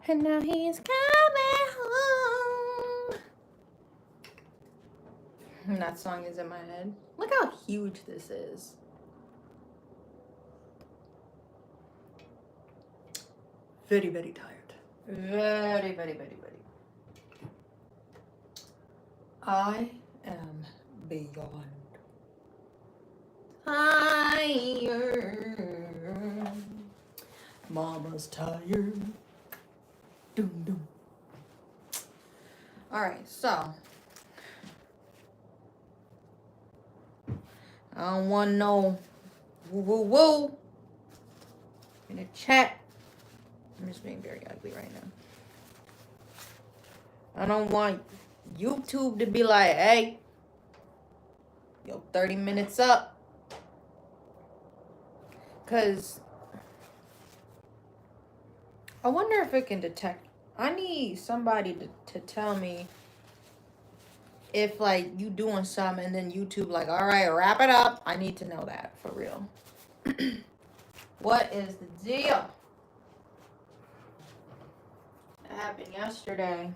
And now he's coming home. And that song is in my head. Look how huge this is. Very, very tired. Very, very, very, very. I am beyond tired. Mama's tired. Doom, doom. Alright, so. I don't want no woo woo woo in the chat. I'm just being very ugly right now. I don't want YouTube to be like, hey, yo, 30 minutes up. Because I wonder if it can detect. I need somebody to tell me if, like, you doing something and then YouTube like, all right, wrap it up. I need to know that for real. What is the deal? That happened yesterday.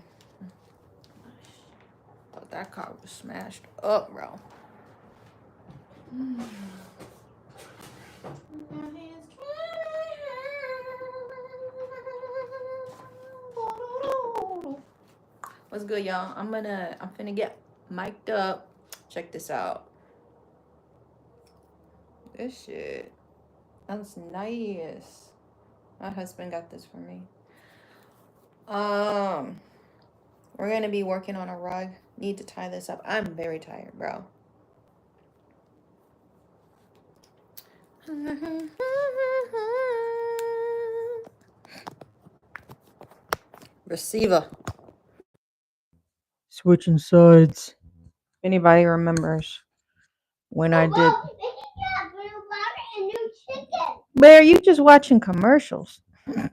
Thought that car was smashed up, bro. What's good, y'all? I'm finna get mic'd up. Check this out. This shit. That's nice. My husband got this for me. We're gonna be working on a rug. Need to tie this up. I'm very tired, bro. Receiver. Switching sides. If anybody remembers when I did. Bear, you just watching commercials. All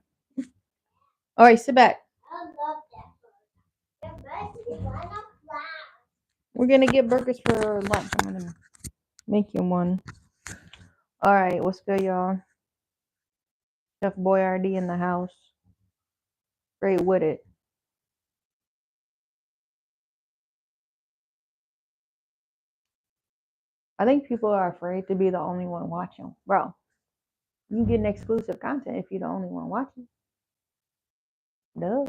right, sit back. We're gonna get burgers for lunch. I'm gonna make you one. All right, what's good, y'all? Chef Boyardee in the house. Great with it. I think people are afraid to be the only one watching. Bro, you getting exclusive content if you're the only one watching. Duh.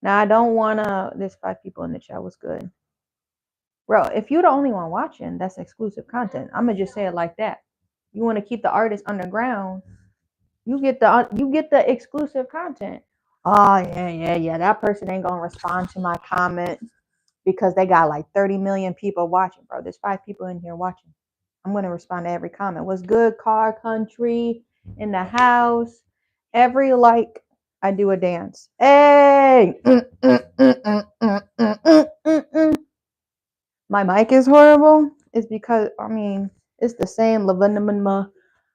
Now, I don't want to... There's 5 people in the chat. What's good? Bro, if you're the only one watching, that's exclusive content. I'm going to just say it like that. You want to keep the artist underground, you get the exclusive content. Oh, yeah. That person ain't going to respond to my comment because they got like 30 million people watching. Bro, there's 5 people in here watching. I'm going to respond to every comment. What's good, car country in the house? Every like, I do a dance. Hey! My mic is horrible. It's because, I mean, it's the same Lavinama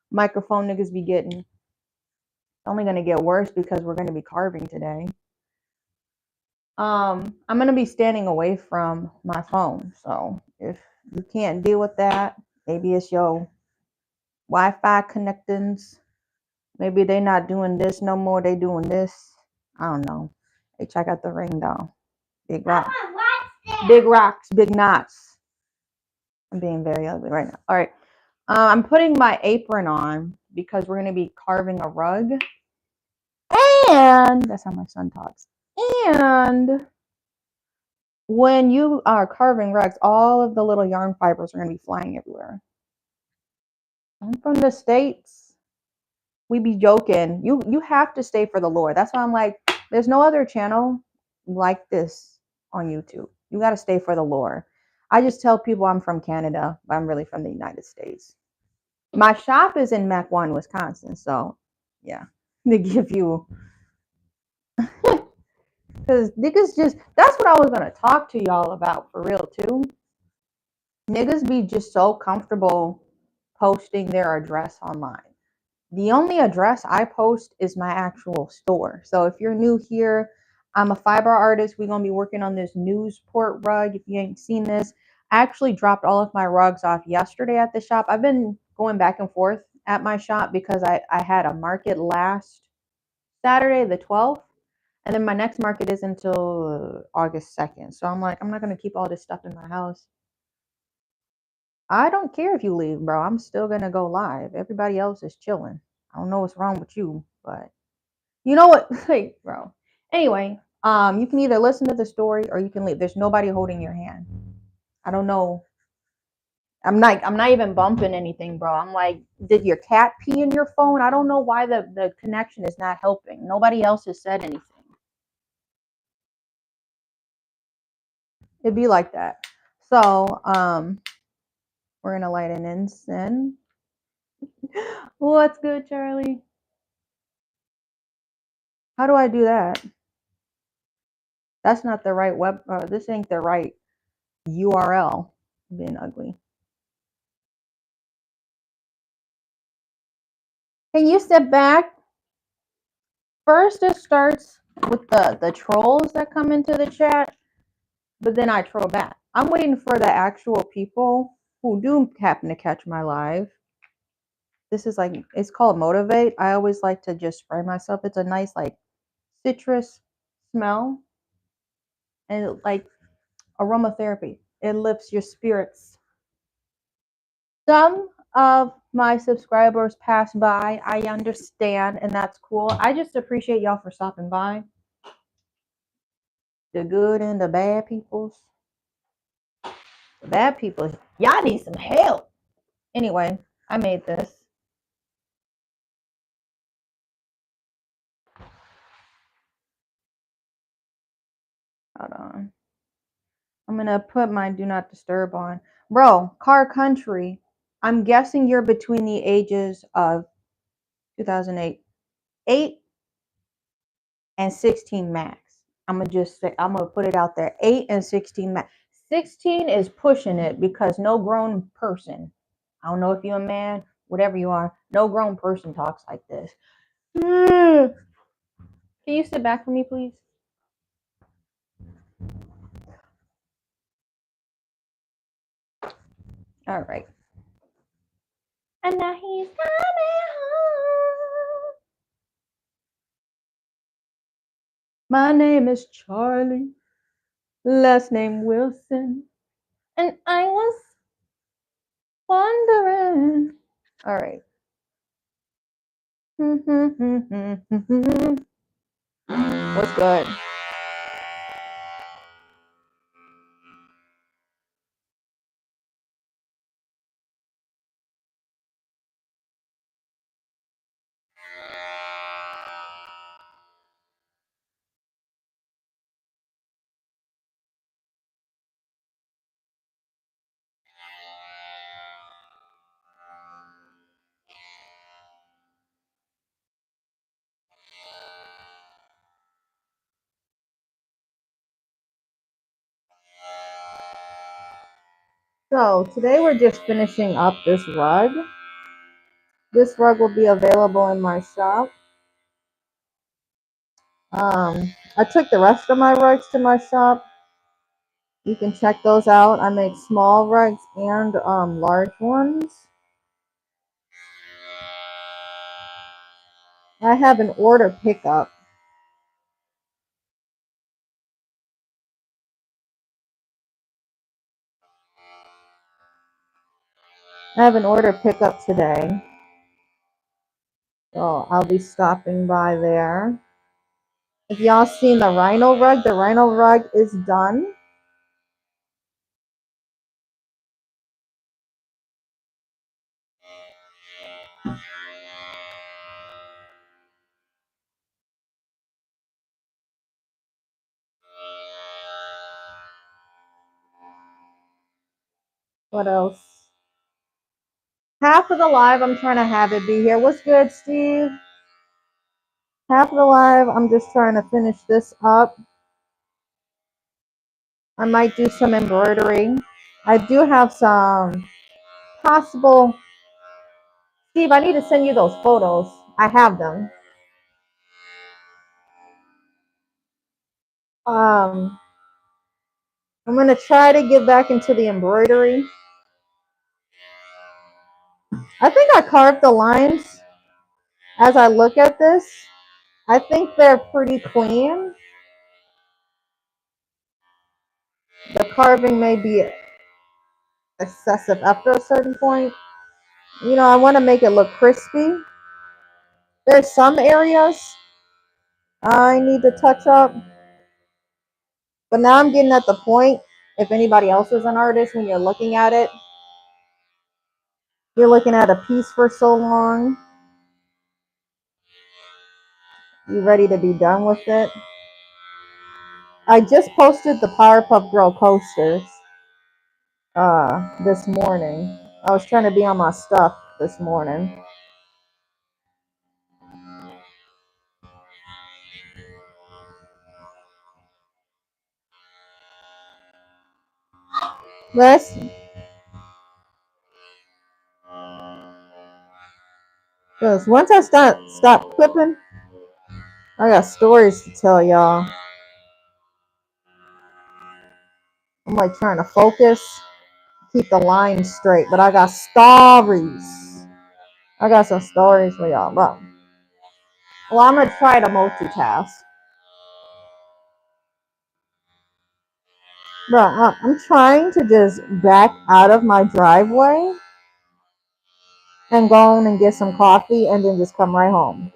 microphone niggas be getting. It's only going to get worse because we're going to be carving today. I'm going to be standing away from my phone. So if you can't deal with that, maybe it's your Wi-Fi connectings. Maybe they not doing this no more. They doing this. I don't know. Hey, check out the ring though. Big rocks. Big rocks, big knots. I'm being very ugly right now. All right. I'm putting my apron on because we're going to be carving a rug. And that's how my son talks. And when you are carving rugs, all of the little yarn fibers are going to be flying everywhere. I'm from the States. We be joking. You have to stay for the lore. That's why I'm like, there's no other channel like this on YouTube. You got to stay for the lore. I just tell people I'm from Canada, but I'm really from the United States. My shop is in Mequon, Wisconsin. So, yeah, they give you... Because niggas just... That's what I was going to talk to y'all about for real, too. Niggas be just so comfortable posting their address online. The only address I post is my actual store. So if you're new here, I'm a fiber artist. We're going to be working on this Newsport rug. If you ain't seen this, I actually dropped all of my rugs off yesterday at the shop. I've been going back and forth at my shop because I had a market last Saturday the 12th, and then my next market is until August 2nd. So I'm like, I'm not gonna keep all this stuff in my house. I don't care if you leave, bro. I'm still gonna go live. Everybody else is chilling. I don't know what's wrong with you, but you know what? Like, bro. Anyway, you can either listen to the story or you can leave. There's nobody holding your hand. I don't know. I'm not even bumping anything, bro. I'm like, did your cat pee in your phone? I don't know why the connection is not helping. Nobody else has said anything. It'd be like that. So, we're gonna light an incense. What's good, Charlie? How do I do that? That's not the right web. This ain't the right URL. Being ugly. Can you step back? First, it starts with the trolls that come into the chat, but then I troll back. I'm waiting for the actual people who do happen to catch my live. This is like, it's called Motivate. I always like to just spray myself. It's a nice like citrus smell and like aromatherapy. It lifts your spirits. Some of my subscribers pass by. I understand, and that's cool. I just appreciate y'all for stopping by. The good and the bad peoples. The bad people, y'all need some help. Anyway, I made this. Hold on. I'm gonna put my do not disturb on. Bro, car country. I'm guessing you're between the ages of 2008, 8 and 16 max. I'm gonna just say, I'm gonna put it out there. 8 and 16 max. 16 is pushing it because no grown person, I don't know if you're a man, whatever you are, no grown person talks like this. Can you sit back for me, please? All right. And now he's coming home. My name is Charlie, last name Wilson, and I was wondering. All right. What's good? So today we're just finishing up this rug. This rug will be available in my shop. I took the rest of my rugs to my shop. You can check those out. I make small rugs and large ones. I have an order pickup. I have an order pickup today. So I'll be stopping by there. If y'all seen the rhino rug is done. What else? Half of the live, I'm trying to have it be here. What's good, Steve? Half of the live, I'm just trying to finish this up. I might do some embroidery. I do have some possible. Steve, I need to send you those photos. I have them. I'm going to try to get back into the embroidery. I think I carved the lines as I look at this. I think they're pretty clean. The carving may be excessive after a certain point. You know, I want to make it look crispy. There's some areas I need to touch up, but now I'm getting at the point. If anybody else is an artist, when you're looking at it, you're looking at a piece for so long, you're ready to be done with it. I just posted the Powerpuff Girl coasters this morning. I was trying to be on my stuff this morning. Let's, because once I stop clipping, I got stories to tell y'all. I'm like trying to focus, keep the line straight, but I got stories. I got some stories for y'all, bro. Well, I'm gonna try to multitask. Bro, I'm trying to just back out of my driveway and go on and get some coffee and then just come right home.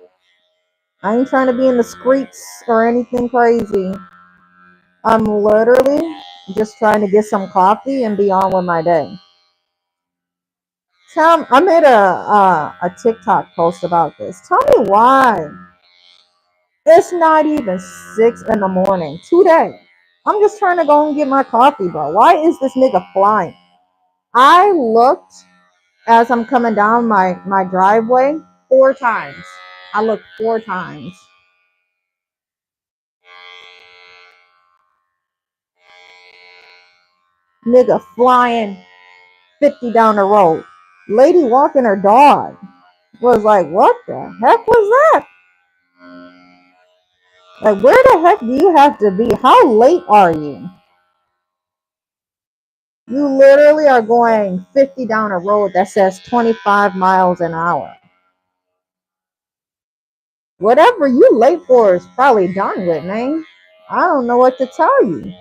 I ain't trying to be in the streets or anything crazy. I'm literally just trying to get some coffee and be on with my day. I made a TikTok post about this. Tell me why it's not even 6 in the morning today. I'm just trying to go and get my coffee, bro. Why is this nigga flying? I looked as I'm coming down my driveway 4 times. I looked 4 times. Nigga flying 50 down the road. Lady walking her dog. Was like, what the heck was that? Like, where the heck do you have to be? How late are you? You literally are going 50 down a road that says 25 miles an hour. Whatever you late for is probably done with, man. I don't know what to tell you.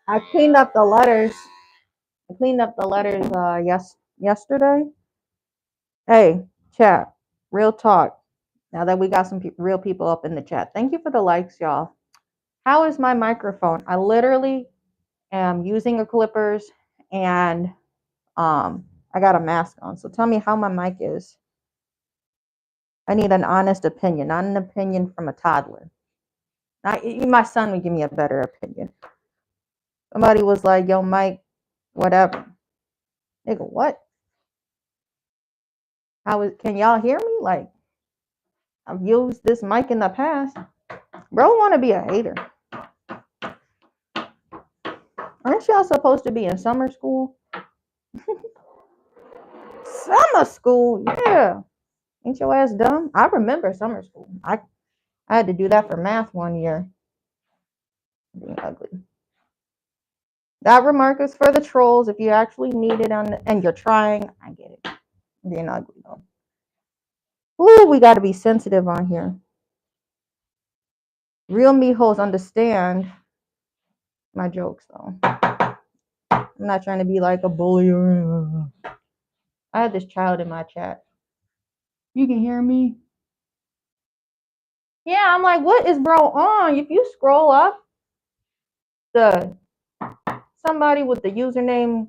I cleaned up the letters. Yesterday. Hey, chat. Real talk. Now that we got some real people up in the chat. Thank you for the likes, y'all. How is my microphone? I literally am using a clippers and I got a mask on. So tell me how my mic is. I need an honest opinion, not an opinion from a toddler. My son would give me a better opinion. Somebody was like, yo, Mike, whatever. Nigga, what? Can y'all hear me? Like, I've used this mic in the past. Bro want to be a hater. Aren't y'all supposed to be in summer school? Summer school, yeah. Ain't your ass dumb? I remember summer school. I had to do that for math one year. Being ugly. That remark is for the trolls. If you actually need it and you're trying, I get it. Being ugly though. Ooh, we got to be sensitive on here. Real me hoes understand my jokes though. I'm not trying to be like a bully. I had this child in my chat. You can hear me? Yeah, I'm like, what is bro on? If you scroll up, somebody with the username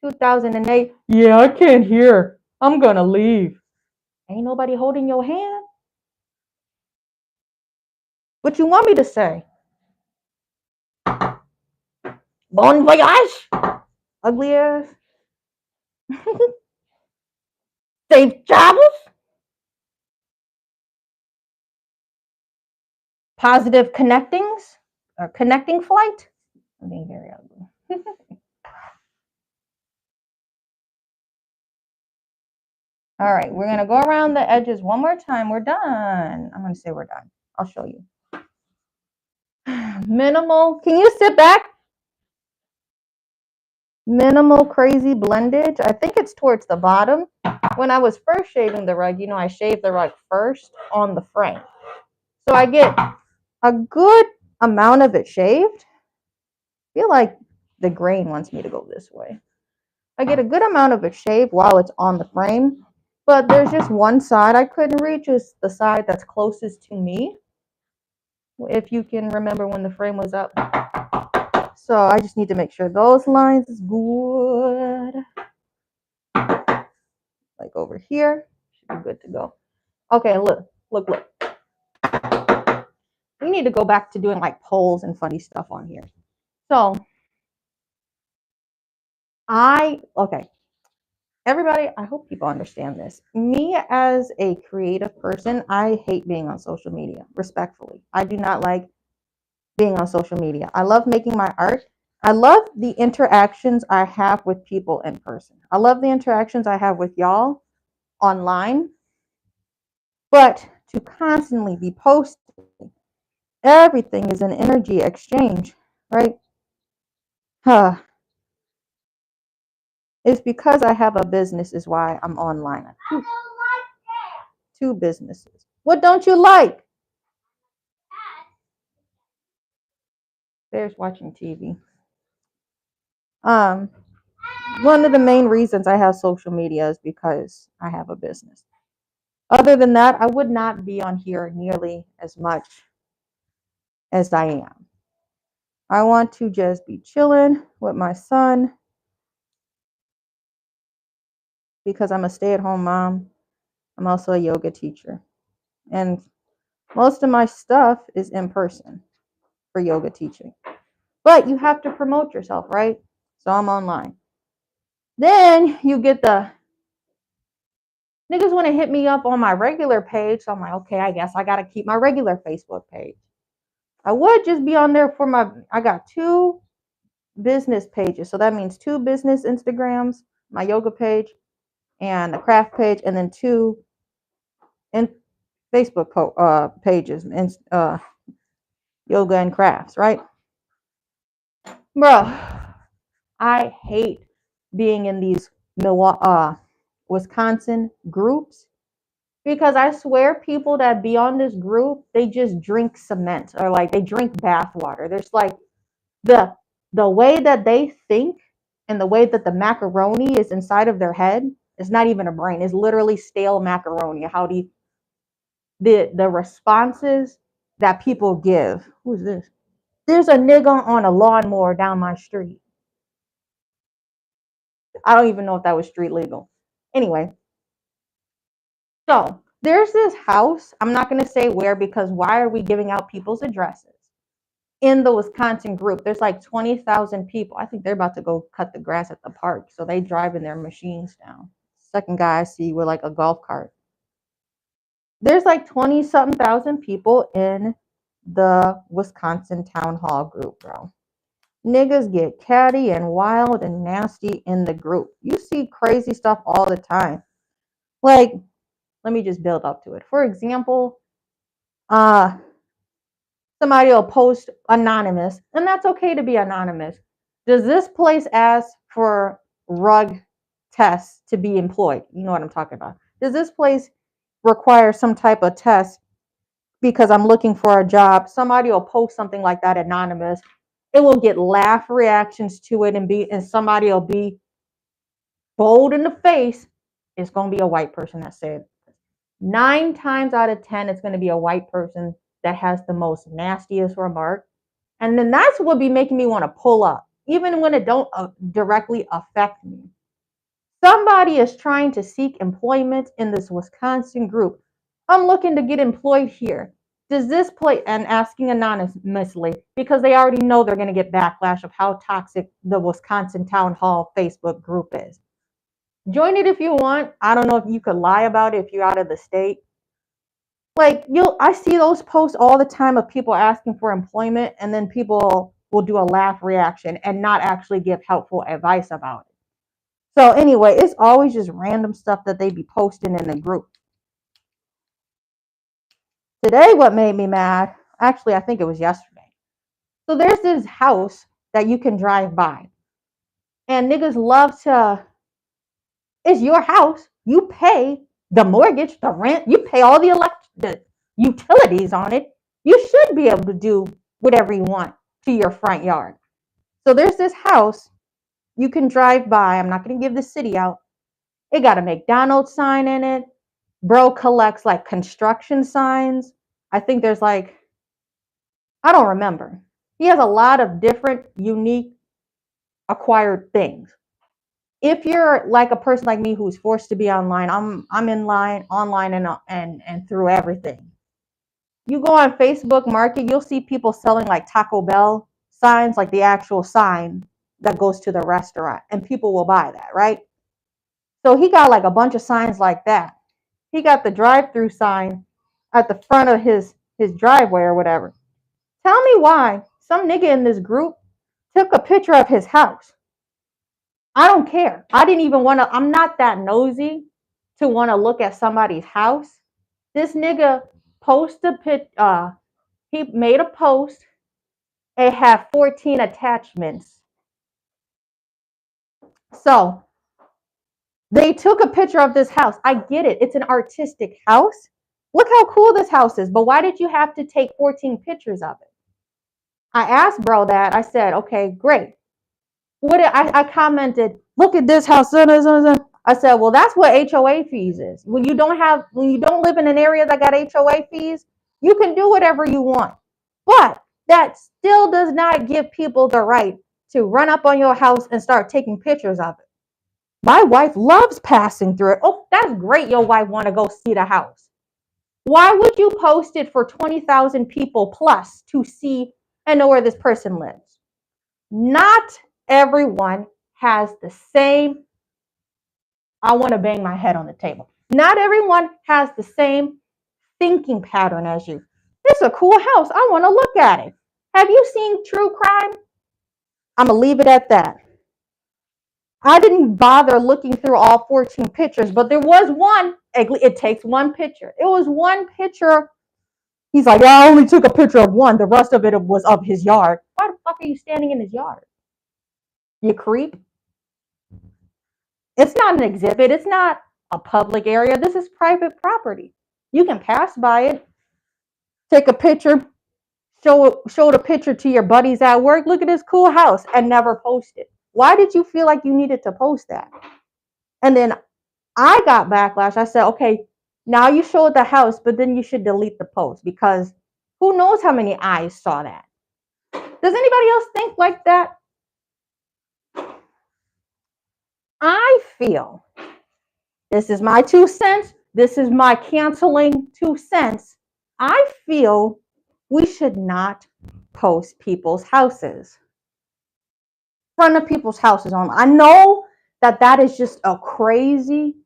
2008. Yeah, I can't hear. I'm gonna leave. Ain't nobody holding your hand. What you want me to say? Bon voyage, ugly ass. Safe travels. Positive connectings or connecting flight. I'm being very ugly. All right, we're gonna go around the edges one more time. We're done. I'm gonna say we're done. I'll show you. Minimal. Can you sit back? Minimal crazy blendage. I think it's towards the bottom. When I was first shaving the rug, I shaved the rug first on the frame. So I get a good amount of it shaved. I feel like the grain wants me to go this way. I get a good amount of it shaved while it's on the frame, but there's just one side I couldn't reach, is the side that's closest to me. If you can remember when the frame was up. So I just need to make sure those lines is good. Like over here, should be good to go. Okay, look. We need to go back to doing like polls and funny stuff on here. So everybody, I hope people understand this. Me as a creative person, I hate being on social media, respectfully. I do not like being on social media. I love making my art. I love the interactions I have with people in person. I love the interactions I have with y'all online. But to constantly be posting, everything is an energy exchange, right? It's because I have a business is why I'm online. Two businesses. What don't you like? There's watching TV. One of the main reasons I have social media is because I have a business. Other than that, I would not be on here nearly as much as I am. I want to just be chilling with my son because I'm a stay-at-home mom. I'm also a yoga teacher. And most of my stuff is in person for yoga teaching. But you have to promote yourself, right? So I'm online. Then you get the niggas want to hit me up on my regular page. So I'm like, okay, I guess I got to keep my regular Facebook page. I would just be on there for I got 2 business pages. So that means 2 business Instagrams, my yoga page and the craft page, and then 2 in Facebook pages and yoga and crafts, right? Bro, I hate being in these Wisconsin groups because I swear people that be on this group, they just drink cement or like they drink bath water. There's like the way that they think and the way that the macaroni is inside of their head is not even a brain. It's literally stale macaroni. How the responses that people give. Who's this? There's a nigga on a lawnmower down my street. I don't even know if that was street legal. Anyway, so there's this house. I'm not going to say where because why are we giving out people's addresses? In the Wisconsin group, there's like 20,000 people. I think they're about to go cut the grass at the park. So they driving their machines down. Second guy I see with like a golf cart. There's like 20-something thousand people in the Wisconsin town hall group, bro. Niggas get catty and wild and nasty in the group. You see crazy stuff all the time. Like, let me just build up to it. For example, somebody will post anonymous, and that's okay to be anonymous. Does this place ask for rug tests to be employed? You know what I'm talking about. Does this place require some type of test because I'm looking for a job? Somebody will post something like that anonymous. It will get laugh reactions to it and somebody will be bold in the face. It's going to be a white person that said 9 times out of 10, it's going to be a white person that has the most nastiest remark. And then that's what be making me want to pull up, even when it don't directly affect me. Somebody is trying to seek employment in this Wisconsin group. I'm looking to get employed here. Does this play, and asking anonymously, because they already know they're going to get backlash of how toxic the Wisconsin Town Hall Facebook group is. Join it if you want. I don't know if you could lie about it if you're out of the state. Like, I see those posts all the time of people asking for employment, and then people will do a laugh reaction and not actually give helpful advice about it. So anyway, it's always just random stuff that they be posting in the group. Today, what made me mad, actually, I think it was yesterday. So there's this house that you can drive by. And niggas love to, it's your house. You pay the mortgage, the rent, you pay all the utilities on it. You should be able to do whatever you want to your front yard. So there's this house you can drive by. I'm not going to give the city out. It got a McDonald's sign in it. Bro collects like construction signs. I think there's like, I don't remember. He has a lot of different unique acquired things. If you're like a person like me who's forced to be online, I'm in line, online, and through everything. You go on Facebook Market, you'll see people selling like Taco Bell signs, like the actual sign that goes to the restaurant, and people will buy that, right? So he got like a bunch of signs like that. He got the drive-through sign at the front of his driveway or whatever. Tell me why some nigga in this group took a picture of his house. I don't care. I didn't even want to, I'm not that nosy to want to look at somebody's house. This nigga he made a post. It had 14 attachments. So they took a picture of this house. I get it. It's an artistic house. Look how cool this house is. But why did you have to take 14 pictures of it? I asked bro that. I said, okay, great. I commented, look at this house. I said, well, that's what HOA fees is. When you don't live in an area that got HOA fees, you can do whatever you want. But that still does not give people the right to run up on your house and start taking pictures of it. My wife loves passing through it. Oh, that's great. Your wife want to go see the house. Why would you post it for 20,000 people plus to see and know where this person lives? Not everyone has the same, I want to bang my head on the table. Not everyone has the same thinking pattern as you. It's a cool house. I want to look at it. Have you seen true crime? I'm going to leave it at that. I didn't bother looking through all 14 pictures, but there was one. It takes one picture. It was one picture. He's like, yeah, I only took a picture of one. The rest of it was of his yard. Why the fuck are you standing in his yard? You creep. It's not an exhibit. It's not a public area. This is private property. You can pass by it, take a picture, show the picture to your buddies at work. Look at this cool house, and never post it. Why did you feel like you needed to post that? And then I got backlash. I said, okay, now you showed the house, but then you should delete the post because who knows how many eyes saw that? Does anybody else think like that? I feel, this is my 2 cents. This is my canceling 2 cents. I feel we should not post people's houses. Front of people's houses on. I know that is just a crazy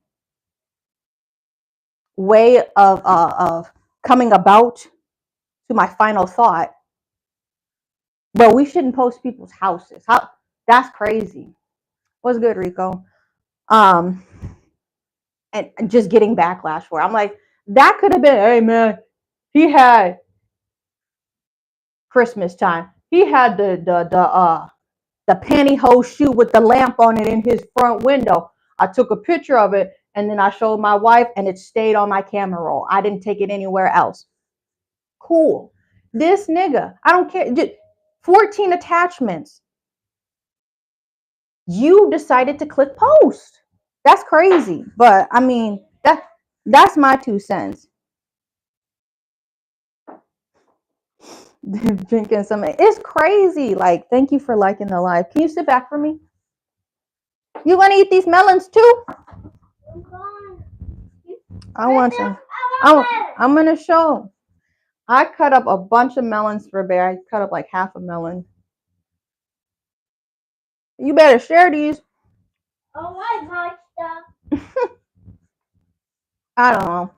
way of coming about to my final thought, but we shouldn't post people's houses. That's crazy. What's good, Rico? And just getting backlash for it. I'm like, that could have been, hey man, he had Christmas time. He had the pantyhose shoe with the lamp on it in his front window. I took a picture of it and then I showed my wife and it stayed on my camera roll. I didn't take it anywhere else. Cool. This nigga, I don't care. 14 attachments. You decided to click post. That's crazy. But I mean, that's my 2 cents. Drinking some. It's crazy. Like, thank you for liking the live. Can you sit back for me? You want to eat these melons too? I want some. I'm going to show. I cut up a bunch of melons for Bear. I cut up like half a melon. You better share these. I don't know.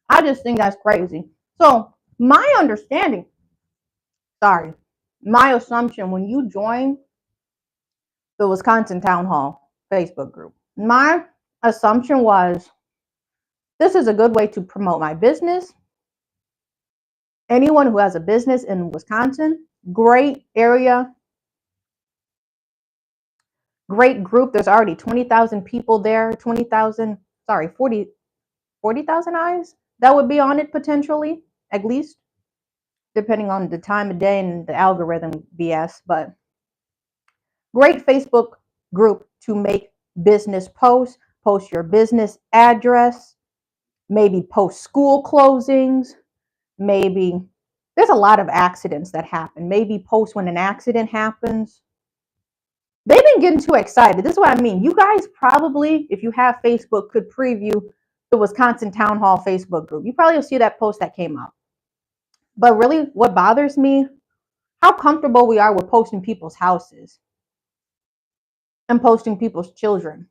I just think that's crazy. So my understanding, my assumption when you join the Wisconsin Town Hall Facebook group, my assumption was this is a good way to promote my business. Anyone who has a business in Wisconsin, great area, great group. There's already 20,000 people there, 40,000 eyes that would be on it potentially, at least, depending on the time of day and the algorithm BS. But great Facebook group to make business posts, post your business address, maybe post school closings, maybe there's a lot of accidents that happen. Maybe post when an accident happens. They've been getting too excited. This is what I mean. You guys probably, if you have Facebook, could preview the Wisconsin Town Hall Facebook group. You probably will see that post that came up. But really, what bothers me, how comfortable we are with posting people's houses and posting people's children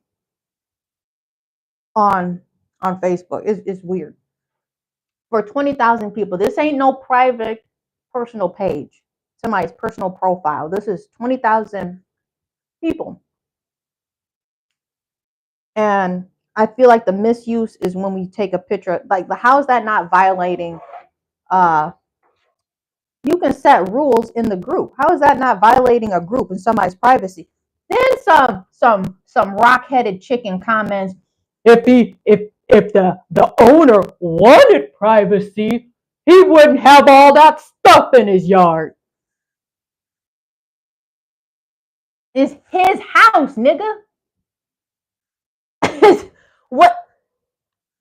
on Facebook. It's weird. For 20,000 people, this ain't no private personal page, somebody's personal profile. This is 20,000 people. And I feel like the misuse is when we take a picture, like how is that not violating? You can set rules in the group. How is that not violating a group and somebody's privacy? Then some rock-headed chicken comments. If the owner wanted privacy, he wouldn't have all that stuff in his yard. It's his house, nigga. What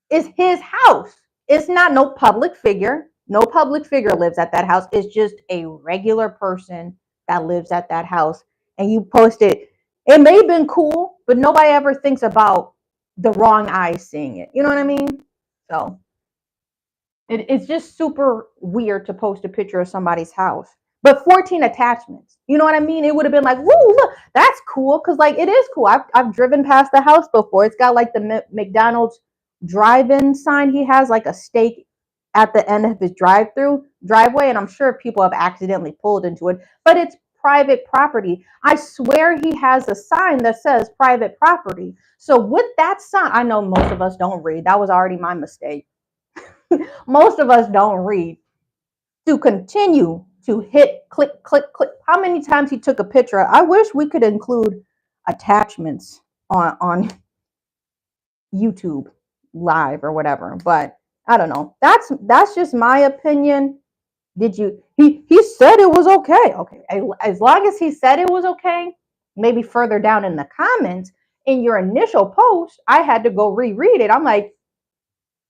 is his house? It's not no public figure. No public figure lives at that house. It's just a regular person that lives at that house. And you post it. It may have been cool, but nobody ever thinks about the wrong eyes seeing it. You know what I mean? So it's just super weird to post a picture of somebody's house. But 14 attachments. You know what I mean? It would have been like, woo, look, that's cool. Because like it is cool. I've driven past the house before. It's got like the McDonald's drive-in sign. He has like a stake at the end of his driveway. And I'm sure people have accidentally pulled into it. But it's private property. I swear he has a sign that says private property. So with that sign, I know most of us don't read. That was already my mistake. Most of us don't read. To continue to hit click, click, click. How many times he took a picture? I wish we could include attachments on YouTube live or whatever, but I don't know. That's just my opinion. He said it was okay. Okay. As long as he said it was okay, maybe further down in the comments in your initial post, I had to go reread it. I'm like,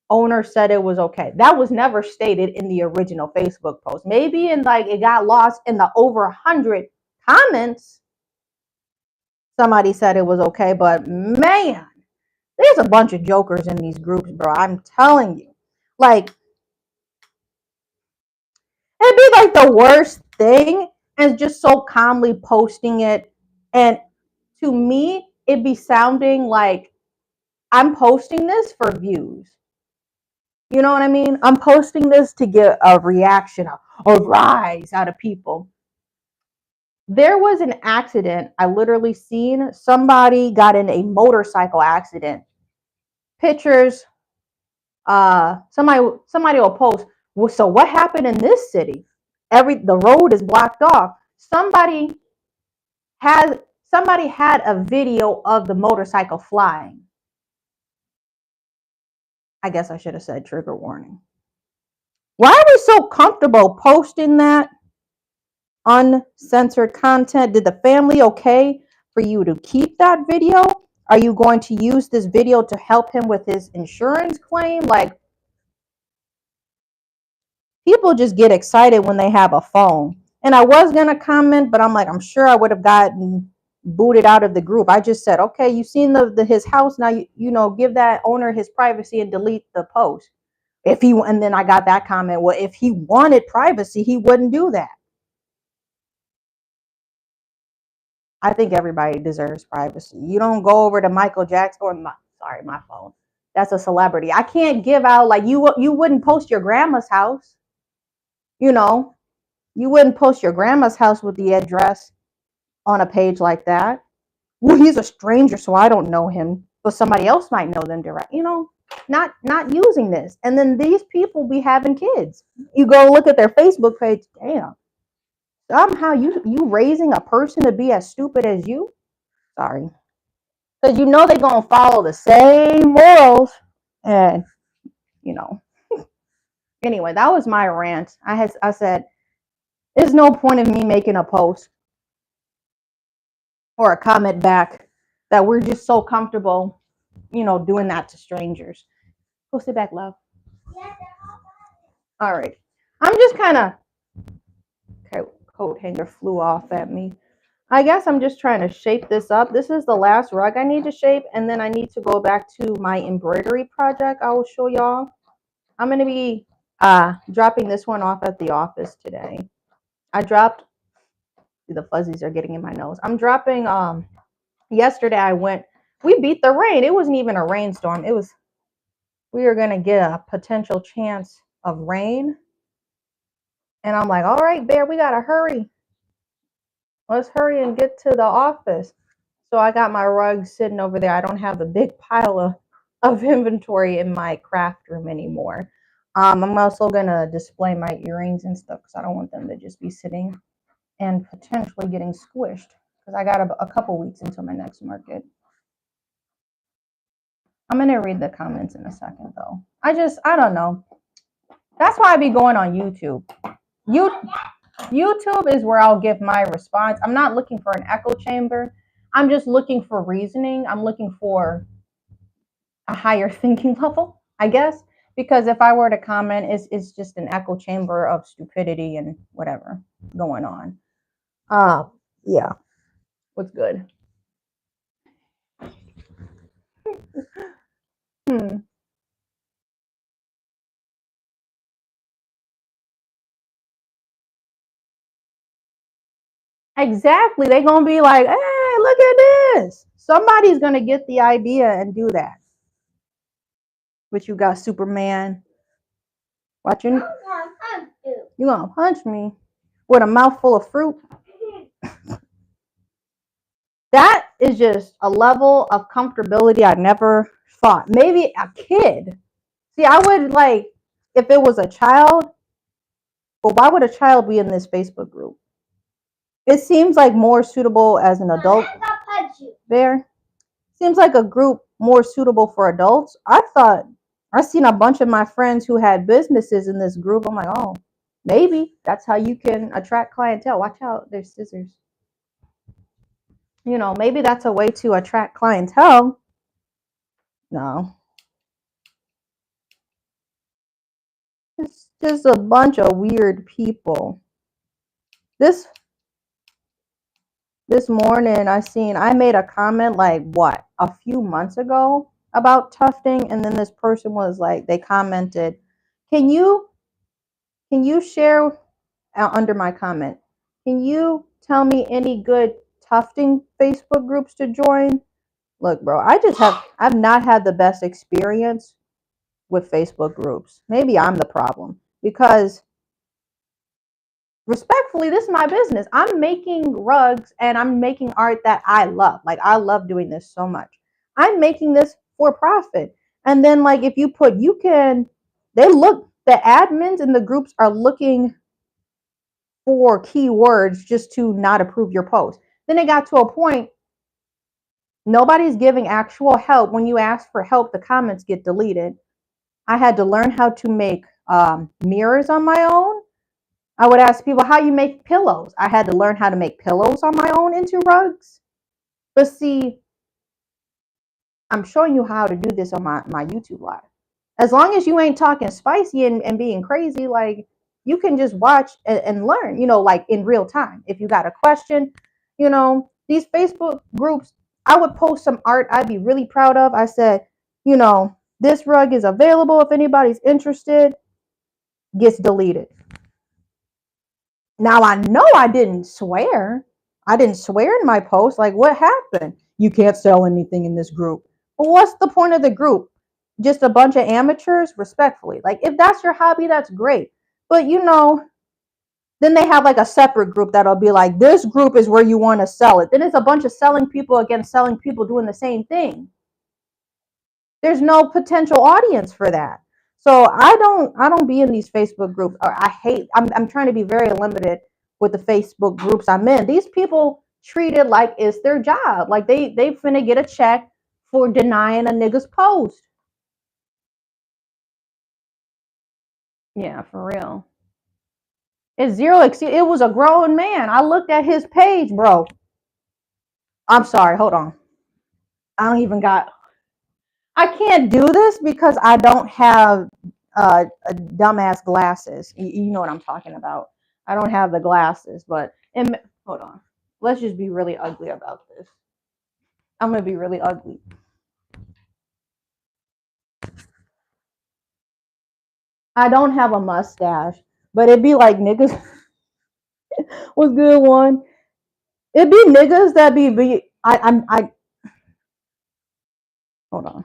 owner said it was okay. That was never stated in the original Facebook post. Maybe in like it got lost in the over 100 comments. Somebody said it was okay, but man, there's a bunch of jokers in these groups, bro. I'm telling you. Like, it'd be like the worst thing and just so calmly posting it. And to me, it'd be sounding like I'm posting this for views. You know what I mean? I'm posting this to get a reaction, a rise out of people. There was an accident. I literally seen somebody got in a motorcycle accident. Pictures. Somebody will post. Well, so what happened in this city? The road is blocked off. Somebody had a video of the motorcycle flying. I guess I should have said trigger warning. Why are we so comfortable posting that uncensored content? Did the family okay for you to keep that video? Are you going to use this video to help him with his insurance claim? Like, people just get excited when they have a phone. And I was going to comment, but I'm like, I'm sure I would have gotten booted out of the group. I just said, okay, you've seen his house. Now, give that owner his privacy and delete the post. And then I got that comment. Well, if he wanted privacy, he wouldn't do that. I think everybody deserves privacy. You don't go over to Michael Jackson or my phone. That's a celebrity. I can't give out like you wouldn't post your grandma's house. You wouldn't post your grandma's house with the address on a page like that. Well, he's a stranger, so I don't know him, but somebody else might know them direct. Not using this. And then these people be having kids. You go look at their Facebook page. Damn. Somehow you raising a person to be as stupid as you. Sorry. Because they're going to follow the same morals. And, anyway, that was my rant. I said, there's no point of me making a post or a comment back that we're just so comfortable, doing that to strangers. Go sit back, love. All right. I'm just kind of, okay, coat hanger flew off at me. I guess I'm just trying to shape this up. This is the last rug I need to shape, and then I need to go back to my embroidery project I will show y'all. I'm going to be dropping this one off at the office today. The fuzzies are getting in my nose. I'm dropping, yesterday we beat the rain. It wasn't even a rainstorm. We were going to get a potential chance of rain. And I'm like, all right, Bear, we got to hurry. Let's hurry and get to the office. So I got my rugs sitting over there. I don't have the big pile of inventory in my craft room anymore. I'm also going to display my earrings and stuff because I don't want them to just be sitting and potentially getting squished because I got a couple weeks until my next market. I'm going to read the comments in a second, though. I don't know. That's why I be going on YouTube. YouTube is where I'll give my response. I'm not looking for an echo chamber. I'm just looking for reasoning. I'm looking for a higher thinking level, I guess. Because if I were to comment, it's just an echo chamber of stupidity and whatever going on. Yeah. What's good? Exactly. They're going to be like, hey, look at this. Somebody's going to get the idea and do that. But you got Superman watching. You going to punch me with a mouthful of fruit? That is just a level of comfortability I never thought. Maybe a kid. See, I would like, if it was a child, but why would a child be in this Facebook group? It seems like more suitable as an adult. There seems like a group more suitable for adults. I seen a bunch of my friends who had businesses in this group. I'm like, oh, maybe that's how you can attract clientele. Watch out, there's scissors. Maybe that's a way to attract clientele. No. It's just a bunch of weird people. This morning I made a comment like a few months ago about tufting, and then this person was like, they commented, can you share under my comment, can you tell me any good tufting Facebook groups to join? Look, bro, I've not had the best experience with Facebook groups. Maybe I'm the problem because respectfully, this is my business. I'm making rugs and I'm making art that I love. Like, I love doing this so much. I'm making this for profit. And then like if you put, the admins in the groups are looking for keywords just to not approve your post. Then it got to a point, nobody's giving actual help. When you ask for help, the comments get deleted. I had to learn how to make mirrors on my own. I would ask people how you make pillows. I had to learn how to make pillows on my own into rugs. But see, I'm showing you how to do this on my YouTube live. As long as you ain't talking spicy and being crazy, like, you can just watch and learn, like in real time. If you got a question, these Facebook groups, I would post some art I'd be really proud of. I said, this rug is available if anybody's interested, gets deleted. Now I know I didn't swear. I didn't swear in my post. Like, what happened? You can't sell anything in this group. Well, what's the point of the group? Just a bunch of amateurs? Respectfully. Like, if that's your hobby, that's great. But then they have like a separate group that'll be like, this group is where you want to sell it. Then it's a bunch of selling people against selling people doing the same thing. There's no potential audience for that. So I don't be in these Facebook groups. Or I'm trying to be very limited with the Facebook groups I'm in. These people treat it like it's their job. Like they finna get a check for denying a nigga's post. Yeah, for real. It's zero. It was a grown man. I looked at his page, bro. I'm sorry. Hold on. I can't do this because I don't have dumbass glasses. You know what I'm talking about. I don't have the glasses, but hold on. Let's just be really ugly about this. I'm gonna be really ugly. I don't have a mustache, but it'd be like niggas. What's good one? It'd be niggas that I hold on.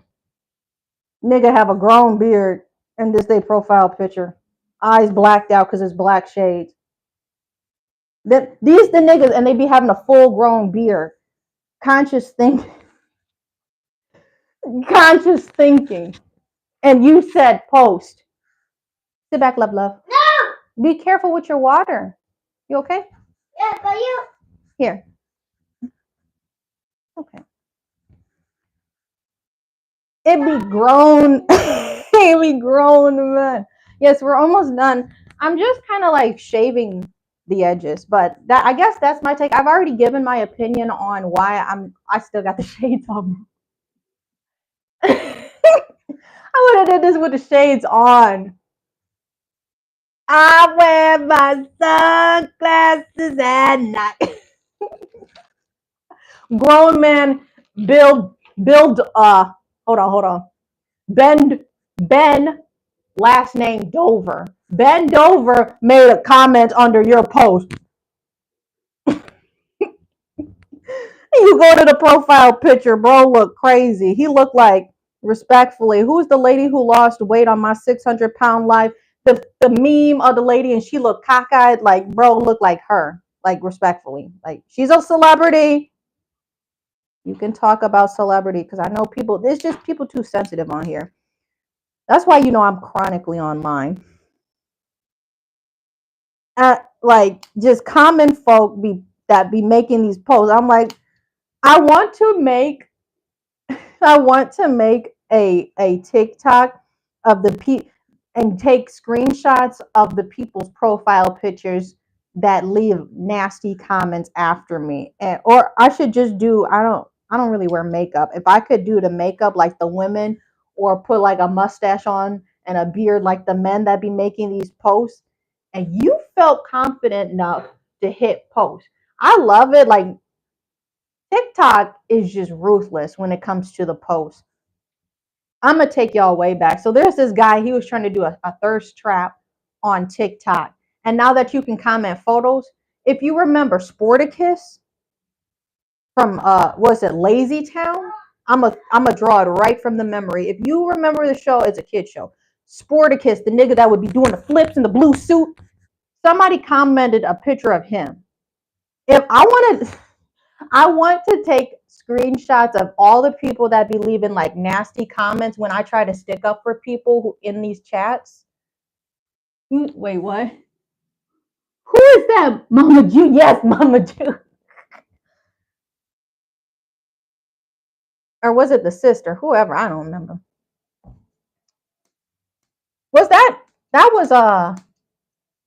Nigga have a grown beard and this they profile picture. Eyes blacked out because it's black shades. These the niggas and they be having a full grown beard. Conscious thinking. Conscious thinking. And you said post. Sit back, love. No! Be careful with your water. You okay? Yeah, but you. Here. Okay. It be grown. It be grown, man. Yes, we're almost done. I'm just kind of like shaving the edges, but I guess that's my take. I've already given my opinion on why I still got the shades on. I would have did this with the shades on. I wear my sunglasses at night. Grown man build hold on. Ben last name Dover. Ben Dover made a comment under your post. You go to the profile picture, bro, look crazy. He looked like, respectfully, who's the lady who lost weight on my 600-pound life? The meme of the lady and she looked cockeyed, like, bro, look like her. Like, respectfully. Like, she's a celebrity. You can talk about celebrity because I know people, there's just people too sensitive on here. That's why I'm chronically online. Like, just common folk be making these posts. I'm like, I want to make a TikTok of the and take screenshots of the people's profile pictures that leave nasty comments after me, or I should just do. I don't really wear makeup. If I could do the makeup like the women, or put like a mustache on and a beard like the men that be making these posts, and you felt confident enough to hit post, I love it. Like, TikTok is just ruthless when it comes to the post. I'm gonna take y'all way back. So there's this guy, he was trying to do a thirst trap on TikTok. And now that you can comment photos, if you remember Sporticus from was it Lazy Town? I'm a draw it right from the memory. If you remember the show, it's a kid show. Sporticus, the nigga that would be doing the flips in the blue suit. Somebody commented a picture of him. If I want to take screenshots of all the people that be leaving like nasty comments when I try to stick up for people who in these chats. Wait, what? Who is that? Mama Jew? Yes, Mama Jew. Or was it the sister? Whoever, I don't remember. Was that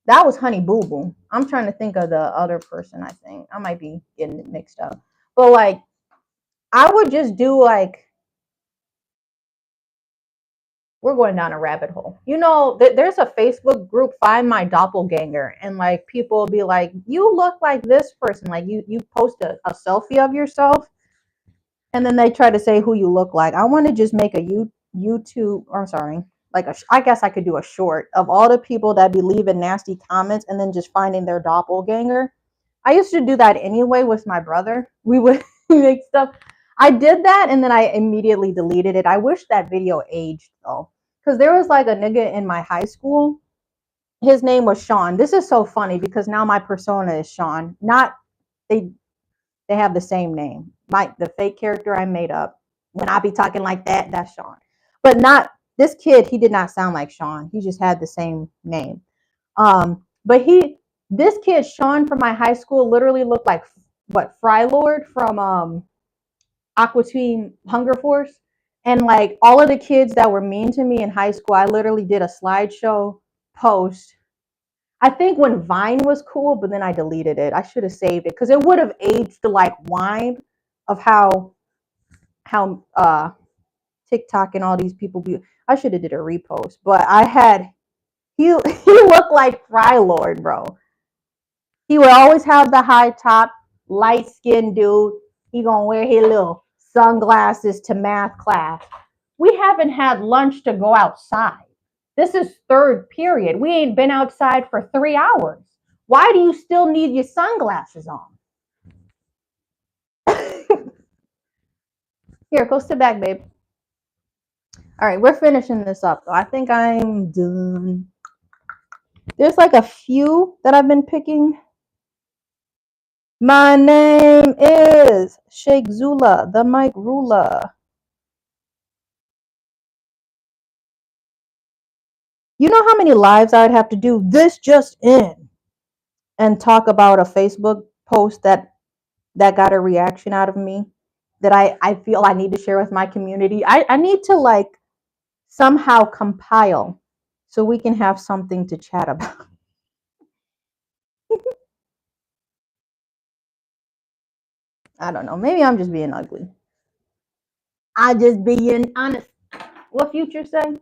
was Honey Boo Boo. I'm trying to think of the other person, I think. I might be getting it mixed up. But like, I would just do like, we're going down a rabbit hole. You know, there's a Facebook group, Find My Doppelganger, and like people will be like, you look like this person. Like you post a selfie of yourself, and then they try to say who you look like. I want to just make a YouTube, or I'm sorry, like I guess I could do a short of all the people that be leaving nasty comments and then just finding their doppelganger. I used to do that anyway with my brother. We would make stuff. I did that and then I immediately deleted it. I wish that video aged though, because there was like a nigga in my high school. His name was Sean. This is so funny because now my persona is Sean. Not they they have the same name. The fake character I made up. When I be talking like that, that's Sean. But not this kid, he did not sound like Sean. He just had the same name. But this kid, Sean from my high school, literally looked like what Fry Lord from Aqua Teen Hunger Force. And like all of the kids that were mean to me in high school, I literally did a slideshow post. I think when Vine was cool, but then I deleted it. I should have saved it because it would have aged like wine of how TikTok and all these people be. I should have did a repost, but he looked like Fry Lord, bro. He would always have the high top, light skinned dude. He gonna wear his little sunglasses to math class. We haven't had lunch to go outside. This is third period. We ain't been outside for 3 hours. Why do you still need your sunglasses on? Here, go sit back, babe. All right, we're finishing this up. I think I'm done. There's like a few that I've been picking. My name is Sheikh Zula, the Mike Ruler. You know how many lives I'd have to do this just in and talk about a Facebook post that got a reaction out of me that I feel I need to share with my community. I need to like somehow compile so we can have something to chat about. I don't know. Maybe I'm just being ugly. I just being honest. What Future say?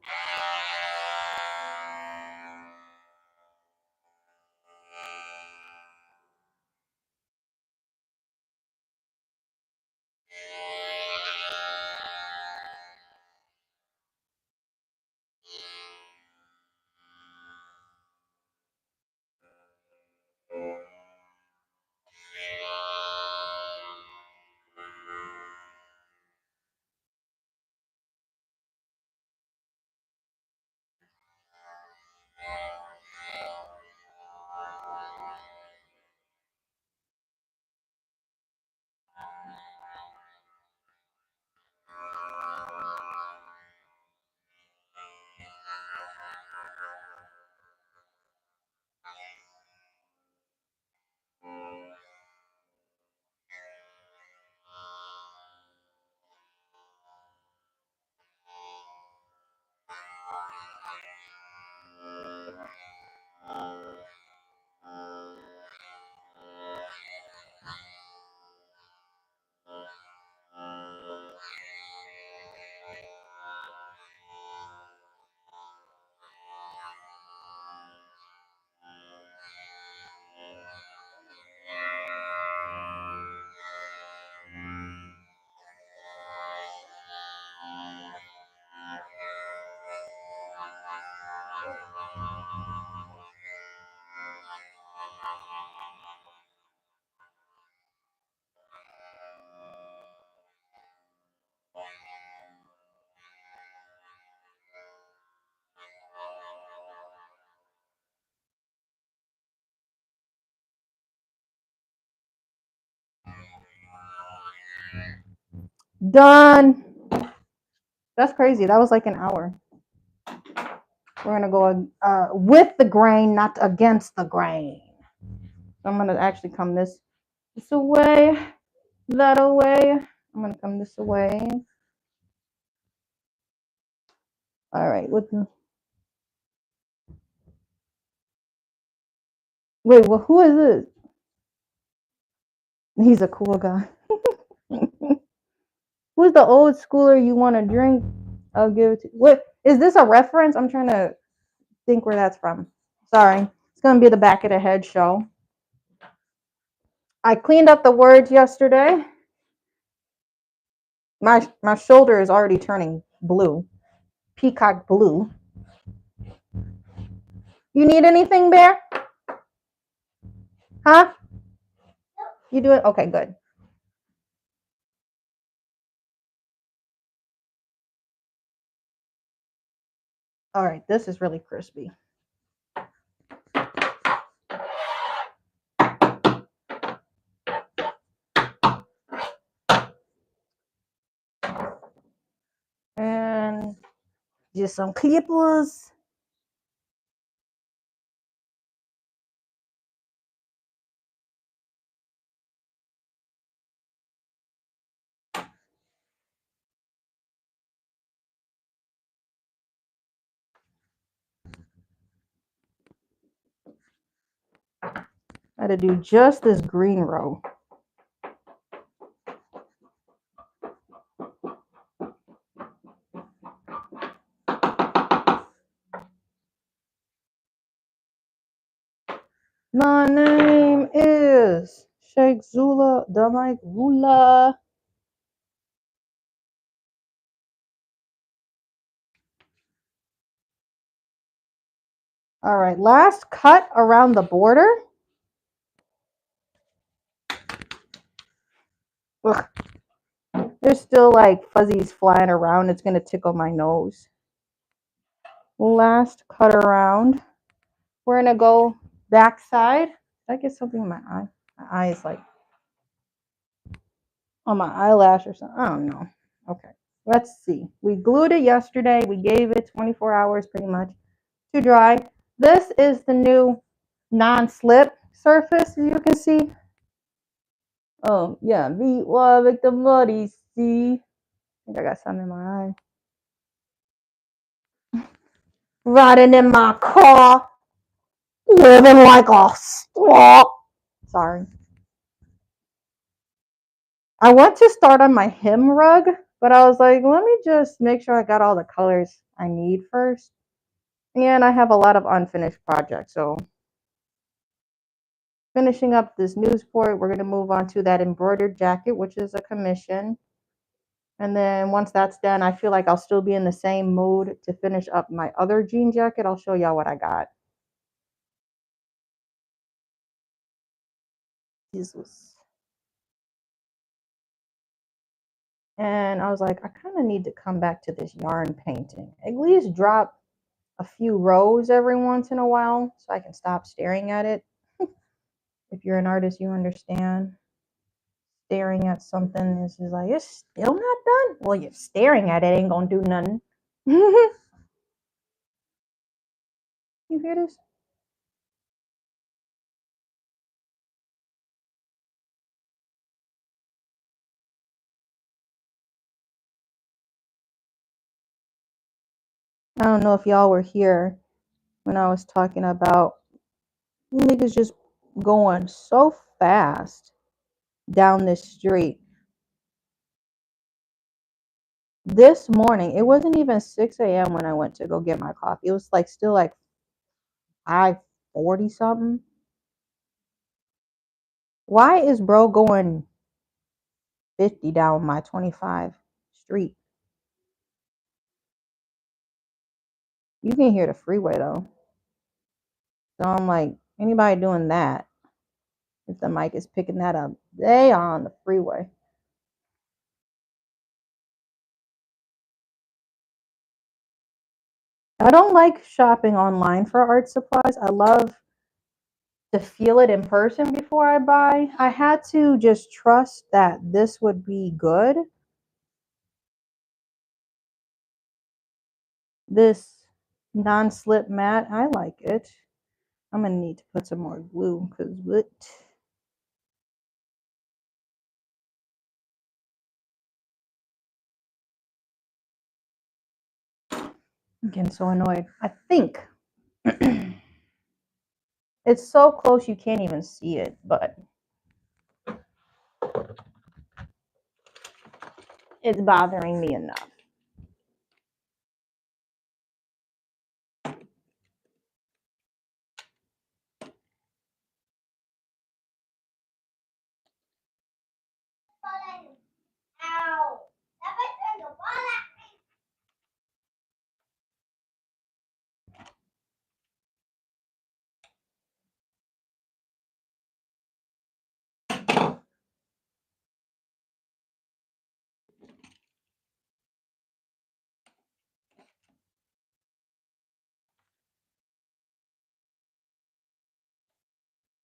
Done. That's crazy. That was like an hour. We're gonna go with the grain, not against the grain. So I'm gonna actually come this away, that away. I'm gonna come this away. All right. Wait. Well, who is this? He's a cool guy. Who's the old schooler you want to drink? I'll give it to. What? Is this a reference? I'm trying to think where that's from. Sorry. It's going to be the back of the head show. I cleaned up the words yesterday. My shoulder is already turning blue. Peacock blue. You need anything, Bear? Huh? You do it? Okay, good. All right, this is really crispy. And just some clippers. I had to do just this green row. My name is Sheikh Zula Damike Wula. All right, last cut around the border. Ugh. There's still like fuzzies flying around. It's going to tickle my nose. Last cut around. We're going to go backside. Did I get something in my eye? My eye is like on my eyelash or something. I don't know. Okay, let's see. We glued it yesterday. We gave it 24 hours pretty much to dry. This is the new non-slip surface, as you can see. Oh, yeah. Beat one with the muddy, see? I think I got something in my eye. Riding in my car, living like a slut. Sorry. I went to start on my hem rug, but I was like, let me just make sure I got all the colors I need first. And I have a lot of unfinished projects, so finishing up this Newsport, we're going to move on to that embroidered jacket, which is a commission. And then once that's done, I feel like I'll still be in the same mood to finish up my other jean jacket. I'll show y'all what I got. Jesus. And I was like, I kind of need to come back to this yarn painting. At least drop a few rows every once in a while so I can stop staring at it. If you're an artist, you understand. Staring at something is just like, it's still not done. Well, you're staring at it, ain't gonna do nothing. You hear this? I don't know if y'all were here when I was talking about niggas just going so fast down this street. This morning, it wasn't even 6 a.m. when I went to go get my coffee. It was like still like 5:40 something. Why is bro going 50 down my 25 street? You can hear the freeway though. So I'm like, anybody doing that, if the mic is picking that up, they are on the freeway. I don't like shopping online for art supplies. I love to feel it in person before I buy. I had to just trust that this would be good. This non-slip mat, I like it. I'm gonna need to put some more glue because what? I'm getting so annoyed. I think it's so close you can't even see it, but it's bothering me enough.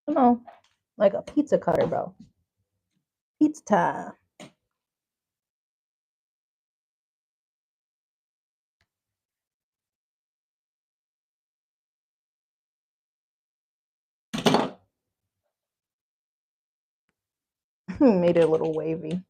You know, like a pizza cutter, bro. Pizza time. Made it a little wavy.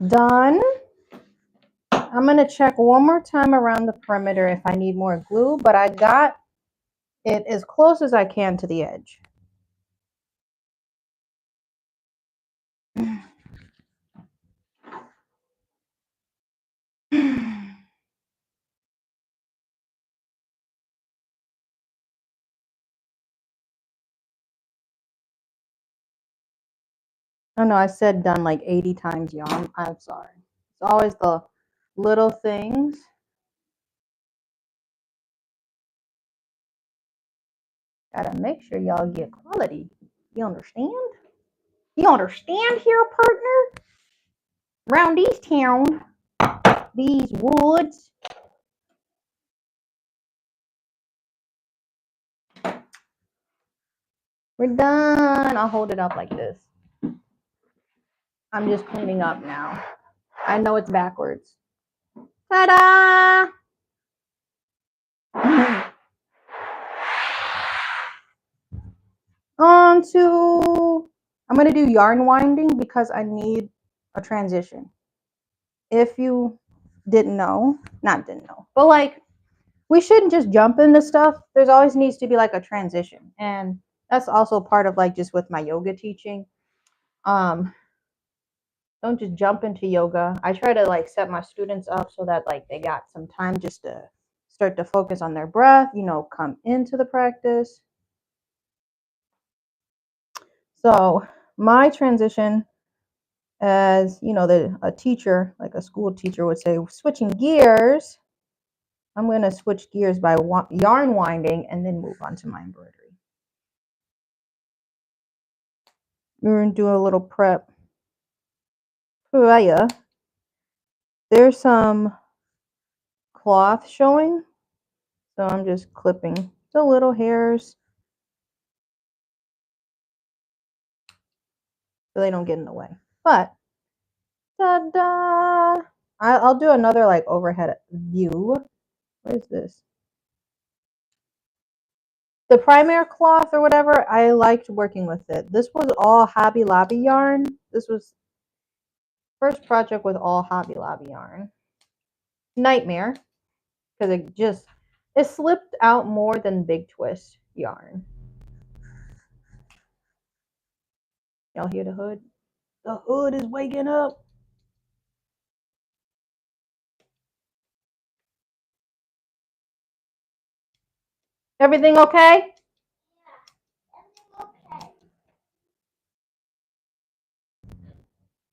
Done. I'm going to check one more time around the perimeter if I need more glue, but I got it as close as I can to the edge. Oh no, I said done like 80 times, y'all. I'm sorry. It's always the little things. Gotta make sure y'all get quality. You understand? You understand here, partner? Around these towns, these woods. We're done. I'll hold it up like this. I'm just cleaning up now. I know it's backwards. Ta-da! On to, I'm going to do yarn winding because I need a transition. If you didn't know, but like, we shouldn't just jump into stuff. There's always needs to be like a transition. And that's also part of like just with my yoga teaching. Don't just jump into yoga. I try to like set my students up so that like they got some time just to start to focus on their breath, you know, come into the practice. So my transition, as you know, a teacher, like a school teacher would say, switching gears. I'm going to switch gears by yarn winding and then move on to my embroidery. We're going to do a little prep. There's some cloth showing, so I'm just clipping the little hairs so they don't get in the way. But ta-da! I'll do another like overhead view. What is this? The primary cloth or whatever, I liked working with it. This was all Hobby Lobby yarn. This was first project with all Hobby Lobby yarn. Nightmare, because it slipped out more than Big Twist yarn. Y'all hear the hood? The hood is waking up. Everything okay?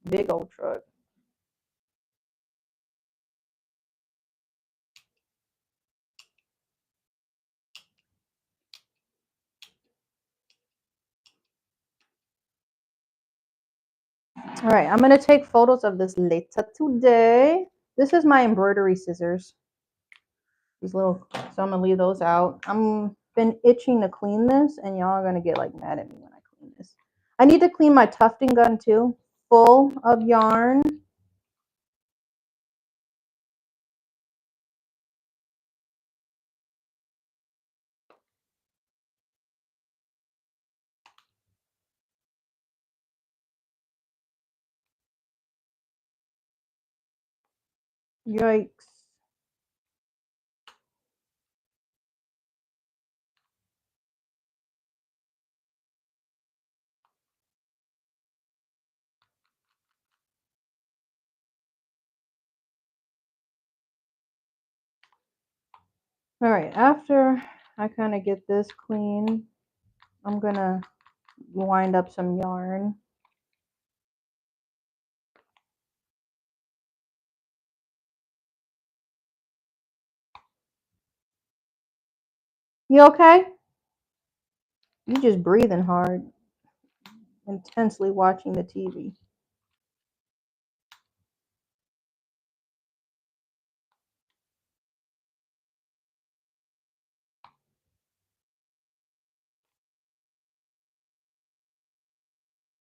Big old truck. All right, I'm going to take photos of this later today. This is my embroidery scissors. These little, so I'm going to leave those out. I'm been itching to clean this, and y'all are going to get like mad at me when I clean this. I need to clean my tufting gun too, full of yarn. Yikes. All right, after I kind of get this clean, I'm gonna wind up some yarn. You okay? You just breathing hard, intensely watching the TV.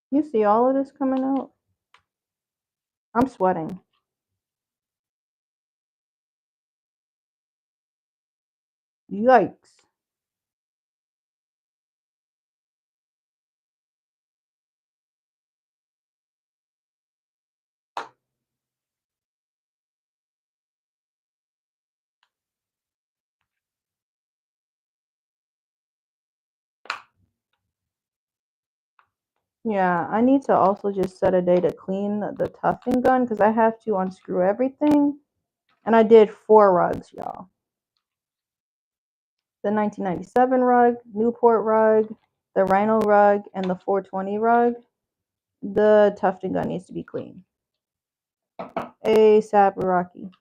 You see all of this coming out? I'm sweating. Yikes. Yeah, I need to also just set a day to clean the tufting gun because I have to unscrew everything. And I did 4 rugs, y'all. The 1997 rug, Newport rug, the Rhino rug, and the 420 rug. The tufting gun needs to be clean. ASAP Rocky.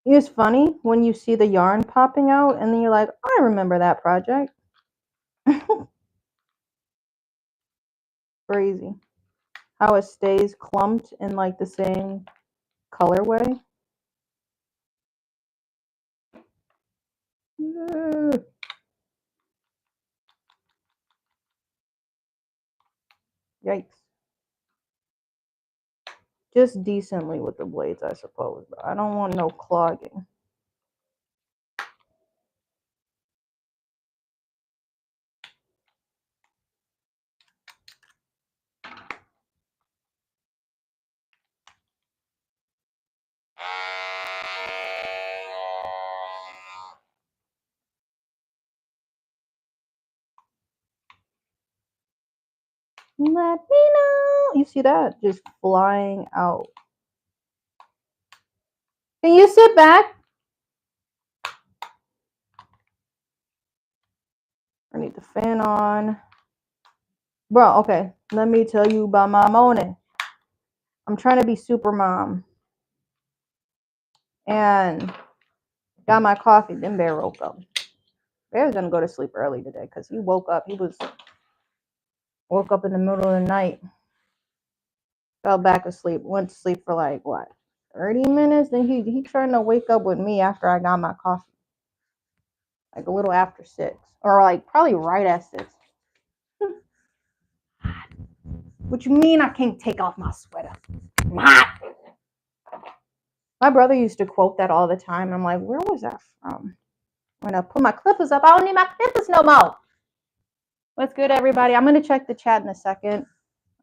It's funny when you see the yarn popping out and then you're like, I remember that project. Crazy. How it stays clumped in like the same colorway. Yikes. Just decently with the blades, I suppose. But I don't want no clogging. Let me know. You see that? Just flying out. Can you sit back? I need the fan on. Bro, okay. Let me tell you about my morning. I'm trying to be super mom. And got my coffee. Then Bear woke up. Bear's gonna go to sleep early today because he woke up. He woke up in the middle of the night. Fell back asleep. Went to sleep for like what? 30 minutes. Then he trying to wake up with me after I got my coffee. Like a little after 6. Or like probably right at 6. What you mean I can't take off my sweater? My brother used to quote that all the time. I'm like, where was that from? When I put my clippers up, I don't need my clippers no more. What's good, everybody? I'm going to check the chat in a second.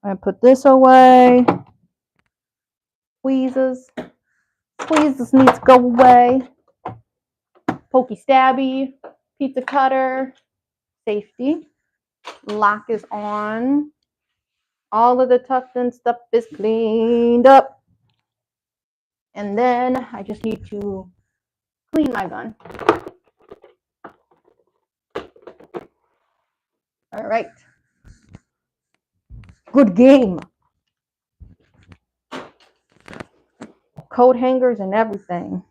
I'm going to put this away. Squeezes. Squeezes need to go away. Pokey stabby. Pizza cutter. Safety. Lock is on. All of the tufting stuff is cleaned up. And then I just need to clean my gun. All right. Good game. Coat hangers and everything.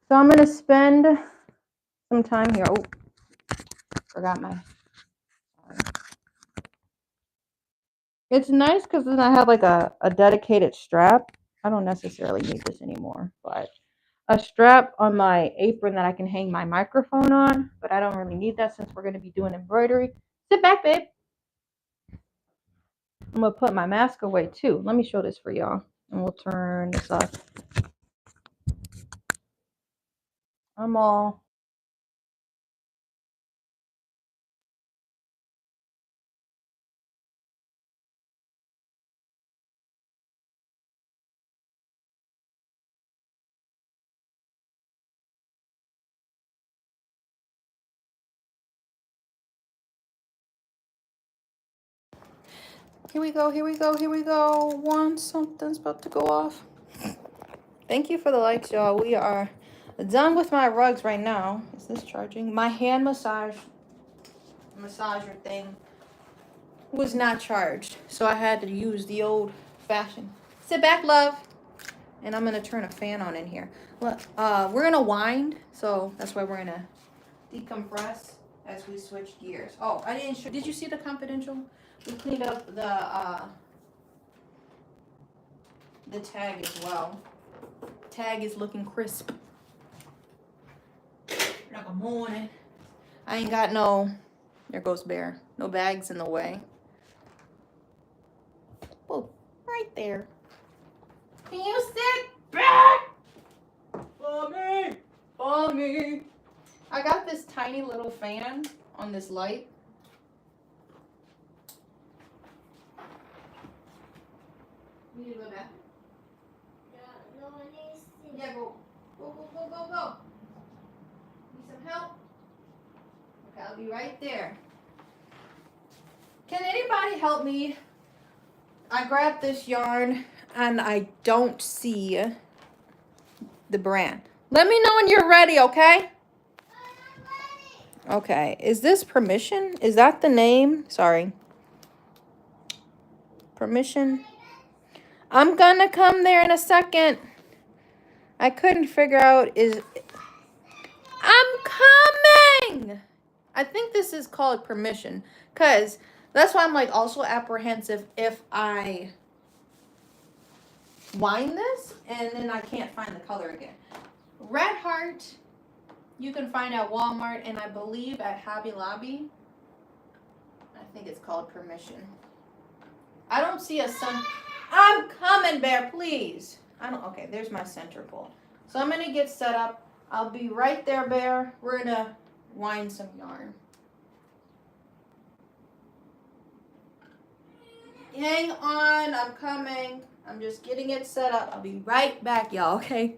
So I'm going to spend some time here. Oh, forgot my... It's nice because then I have like a dedicated strap. I don't necessarily need this anymore, but a strap on my apron that I can hang my microphone on, but I don't really need that since we're going to be doing embroidery. Sit back, babe. I'm going to put my mask away too. Let me show this for y'all, and we'll turn this off. I'm all. Here we go, here we go, here we go. One, something's about to go off. Thank you for the likes, y'all. We are done with my rugs right now. Is this charging? My hand massager thing was not charged, so I had to use the old fashioned. Sit back, love. And I'm gonna turn a fan on in here. Look, we're gonna wind, so that's why we're gonna decompress as we switch gears. Oh, I didn't show. Did you see the confidential? We cleaned up the tag as well. Tag is looking crisp. Like a morning. I ain't got no. There goes Bear. No bags in the way. Oh, right there. Can you sit back? For me. For me. I got this tiny little fan on this light. You need to go back? Yeah, go. Go. Need some help? Okay, I'll be right there. Can anybody help me? I grabbed this yarn and I don't see the brand. Let me know when you're ready, okay? Okay, is this Permission? Is that the name? Sorry. Permission? I'm gonna come there in a second. I couldn't figure out I'm coming! I think this is called Permission, because that's why I'm like also apprehensive if I wind this and then I can't find the color again. Red Heart, you can find at Walmart and I believe at Hobby Lobby. I think it's called Permission. I don't see a I'm coming, Bear, please. Okay, there's my center pole. So I'm gonna get set up. I'll be right there, Bear. We're gonna wind some yarn. Hang on, I'm coming. I'm just getting it set up. I'll be right back, y'all, okay?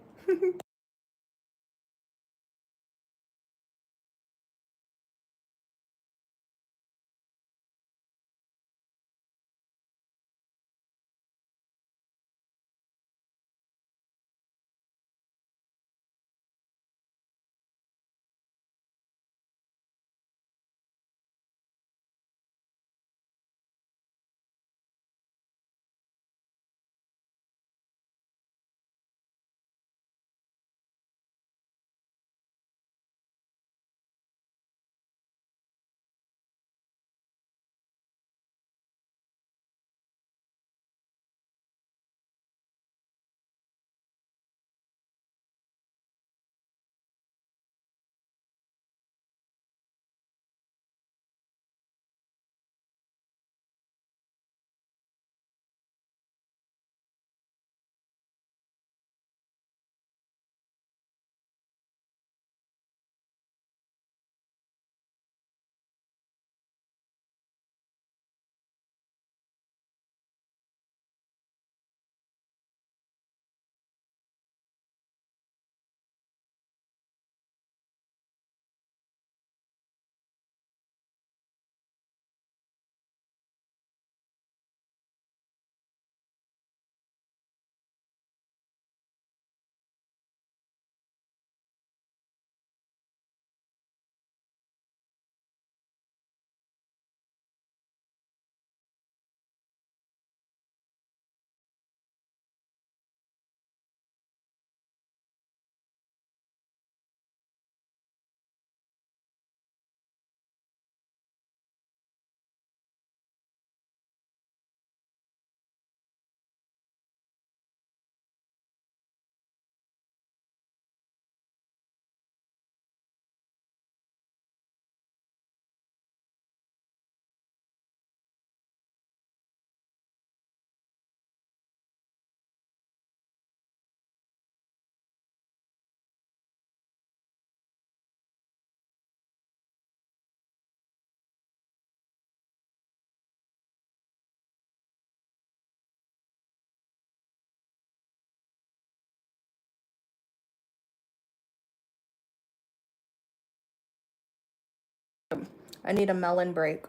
I need a melon break.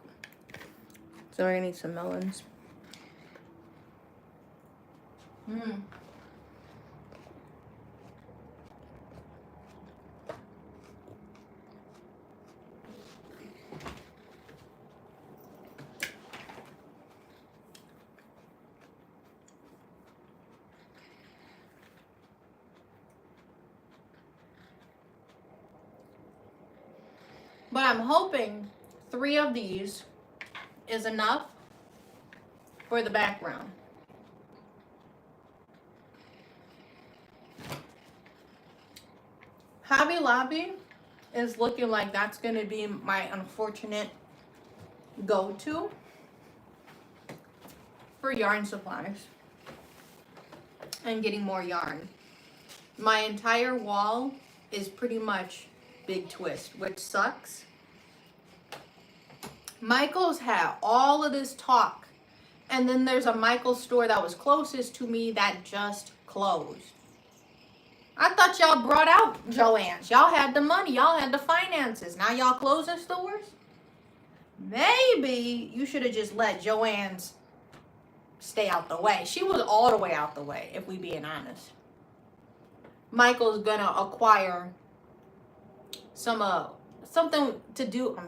So I need some melons. But I'm hoping 3 of these is enough for the background. Hobby Lobby is looking like that's going to be my unfortunate go-to for yarn supplies and getting more yarn. My entire wall is pretty much Big Twist, which sucks. Michael's had all of this talk, and then there's a Michael's store that was closest to me that just closed. I thought y'all brought out Joann's. Y'all had the money. Y'all had the finances. Now y'all closing stores? Maybe you should have just let Joann's stay out the way. She was all the way out the way, if we being honest. Michael's gonna acquire some something to do.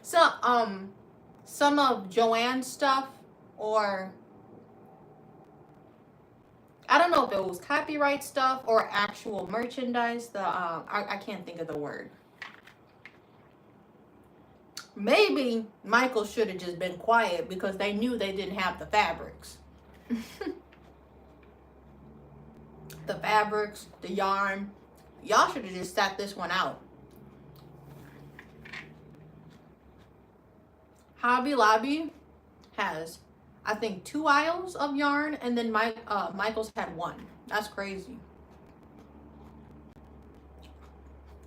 Some of Joann's stuff, or I don't know if it was copyright stuff or actual merchandise. I can't think of the word. Maybe Michael should have just been quiet because they knew they didn't have the fabrics. The fabrics, the yarn. Y'all should have just sat this one out. Hobby Lobby has, I think, 2 aisles of yarn, and then Michael's had 1. That's crazy.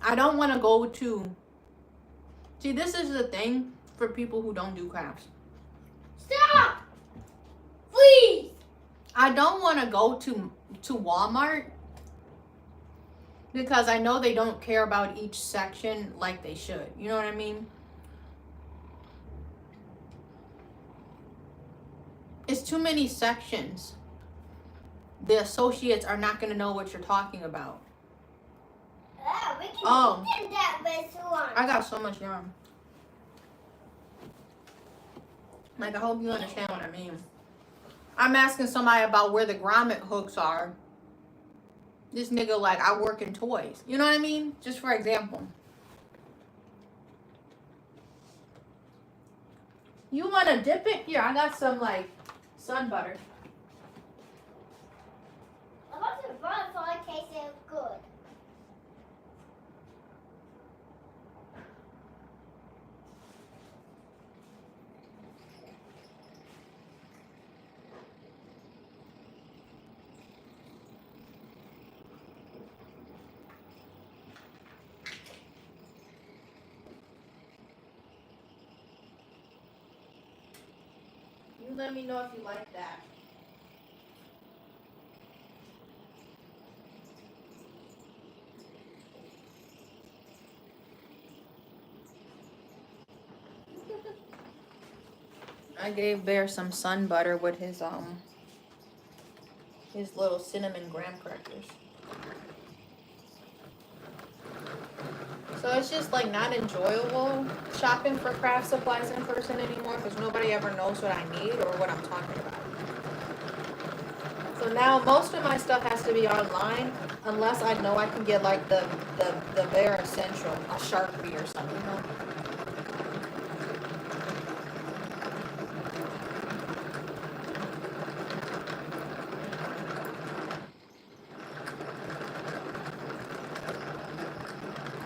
I don't want to go to... See, this is the thing for people who don't do crafts. Stop! Please! I don't want to go to Walmart because I know they don't care about each section like they should. You know what I mean? It's too many sections. The associates are not going to know what you're talking about. We can eat that restaurant. I got so much yarn. Like, I hope you understand what I mean. I'm asking somebody about where the grommet hooks are. This nigga like, I work in toys. You know what I mean? Just for example. You want to dip it? Here, I got some, like, sun butter. I want to run so it tastes good. You let me know if you like that. I gave Bear some sun butter with his little cinnamon graham crackers. So it's just like not enjoyable shopping for craft supplies in person anymore because nobody ever knows what I need or what I'm talking about. So now most of my stuff has to be online unless I know I can get like the bare essential, a Sharpie or something. You know?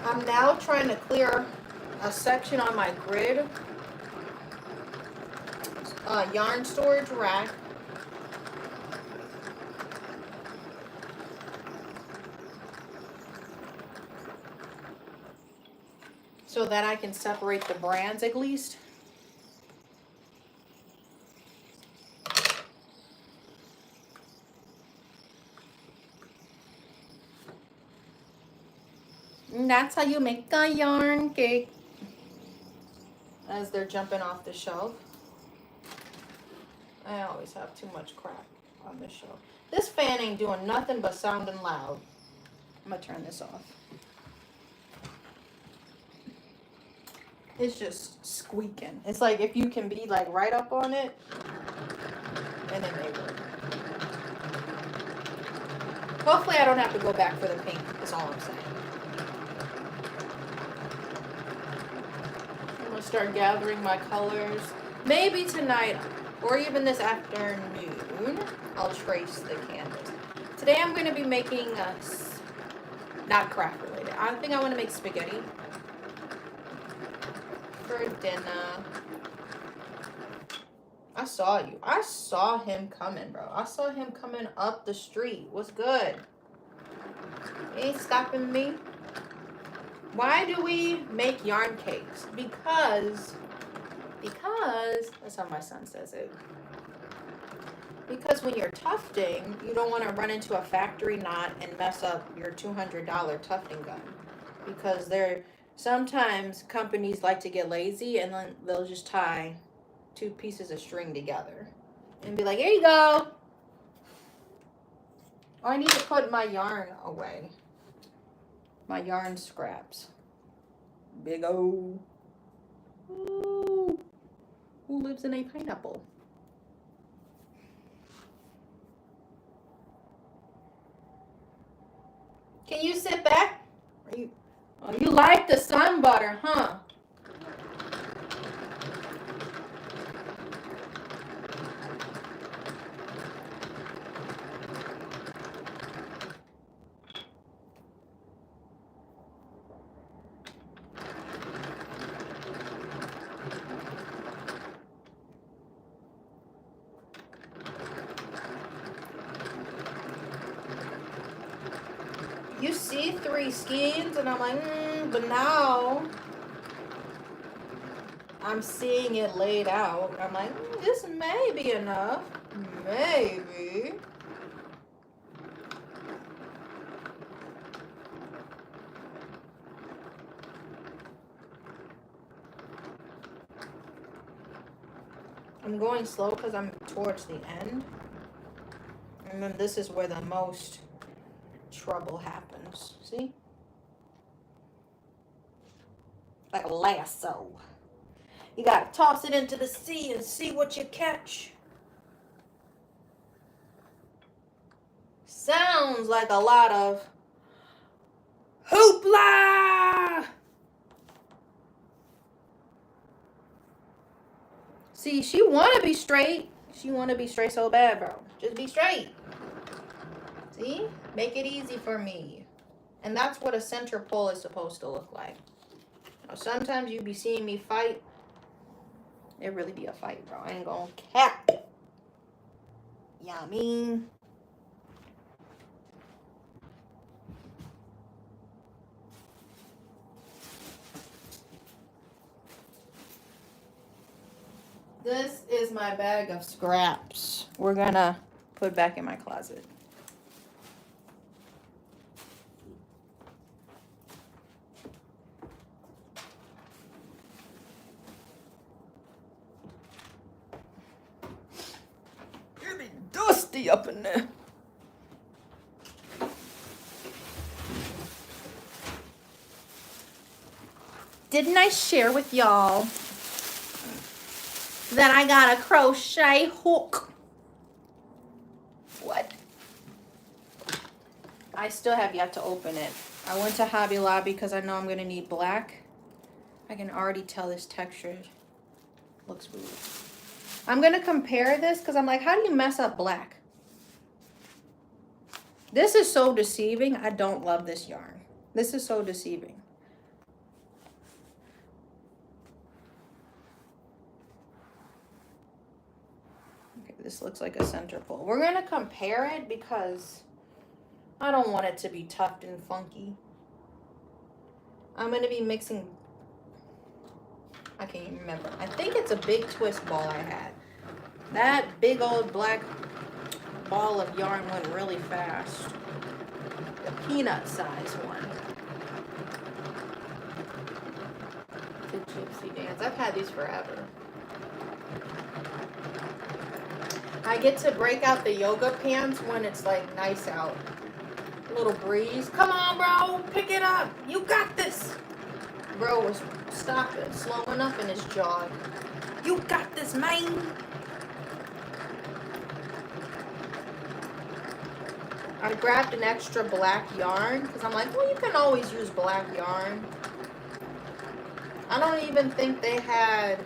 I'm now trying to clear a section on my grid, yarn storage rack. So that I can separate the brands at least. And that's how you make a yarn cake. as they're jumping off the shelf. I always have too much crap on this shelf. This fan ain't doing nothing but sounding loud. I'm gonna turn this off. It's just squeaking. It's like if you can be like right up on it, and then they work. Hopefully I don't have to go back for the pink, is all I'm saying. I'm gonna start gathering my colors. Maybe tonight, or even this afternoon, I'll trace the canvas. Today I'm gonna be making not craft related. I think I wanna make spaghetti for dinner. I saw you. I saw him coming, bro. I saw him coming up the street. What's good? He ain't stopping me. Why do we make yarn cakes? Because, that's how my son says it. Because when you're tufting, you don't want to run into a factory knot and mess up your $200 tufting gun. Because sometimes companies like to get lazy and then they'll just tie 2 pieces of string together and be like, here you go. Oh, I need to put my yarn away. My yarn scraps. Big O. Ooh. Who lives in a pineapple? Can you sit back? You like the sun butter, huh? You see 3 skeins, and I'm like, but now I'm seeing it laid out. I'm like, this may be enough. Maybe. I'm going slow because I'm towards the end. And then this is where the most trouble happens. See? Like a lasso. You gotta toss it into the sea and see what you catch. Sounds like a lot of hoopla! See, she wanna be straight. She wanna be straight so bad, bro. Just be straight. See? Make it easy for me. And that's what a center pull is supposed to look like. Now, sometimes you be seeing me fight. It really be a fight, bro. I ain't gonna cap. Yeah, I mean. This is my bag of scraps. We're gonna put back in my closet. It'll be dusty up in there. Didn't I share with y'all that I got a crochet hook? What? I still have yet to open it. I went to Hobby Lobby because I know I'm going to need black. I can already tell this texture looks weird. I'm going to compare this because I'm like, how do you mess up black? This is so deceiving. I don't love this yarn. This is so deceiving. Okay, this looks like a center pull. We're going to compare it because I don't want it to be tufted and funky. I'm going to be mixing, I can't even remember. I think it's a big twist ball I had. That big old black ball of yarn went really fast. The peanut size one. To Gypsy Dance. I've had these forever. I get to break out the yoga pants when it's like nice out. A little breeze. Come on, bro. Pick it up. You got this. Bro was stopping, slowing up in his jog. You got this, man. I grabbed an extra black yarn because I'm like, well, you can always use black yarn. I don't even think they had,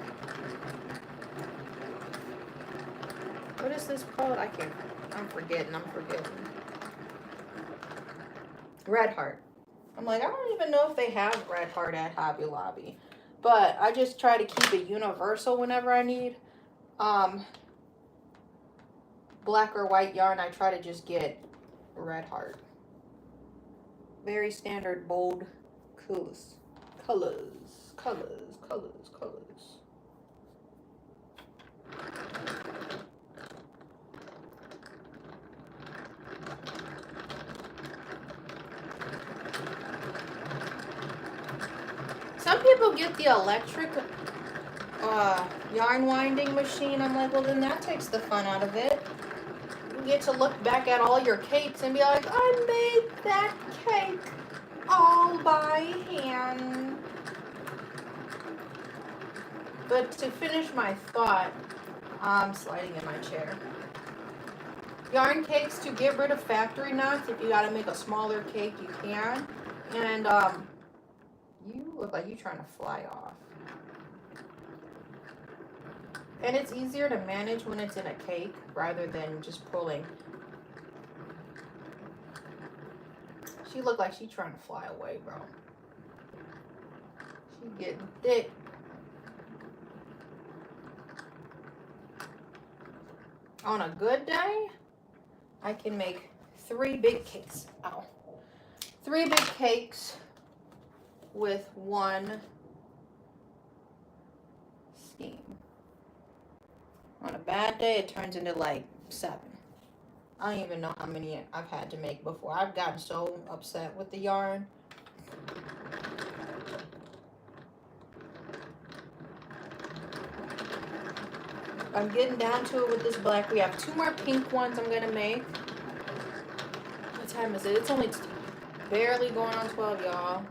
what is this called? I'm forgetting. Red Heart. I'm like, I don't even know if they have Red Heart at Hobby Lobby. But I just try to keep it universal whenever I need black or white yarn. I try to just get Red Heart. Very standard, bold colors. Some people get the electric yarn winding machine. I'm like, well, then that takes the fun out of it. You get to look back at all your cakes and be like, I made that cake all by hand. But to finish my thought, I'm sliding in my chair. Yarn cakes, to get rid of factory knots. If you gotta make a smaller cake, you can. And you look like you're trying to fly off. And it's easier to manage when it's in a cake rather than just pulling. She looked like she's trying to fly away, bro. She's getting thick. On a good day, I can make 3 big cakes. Ow. 3 big cakes with 1 scheme. On a bad day, it turns into like 7. I don't even know how many I've had to make before. I've gotten so upset with the yarn. I'm getting down to it with this black. We have 2 more pink ones I'm gonna make. What time is it? It's only barely going on 12, y'all.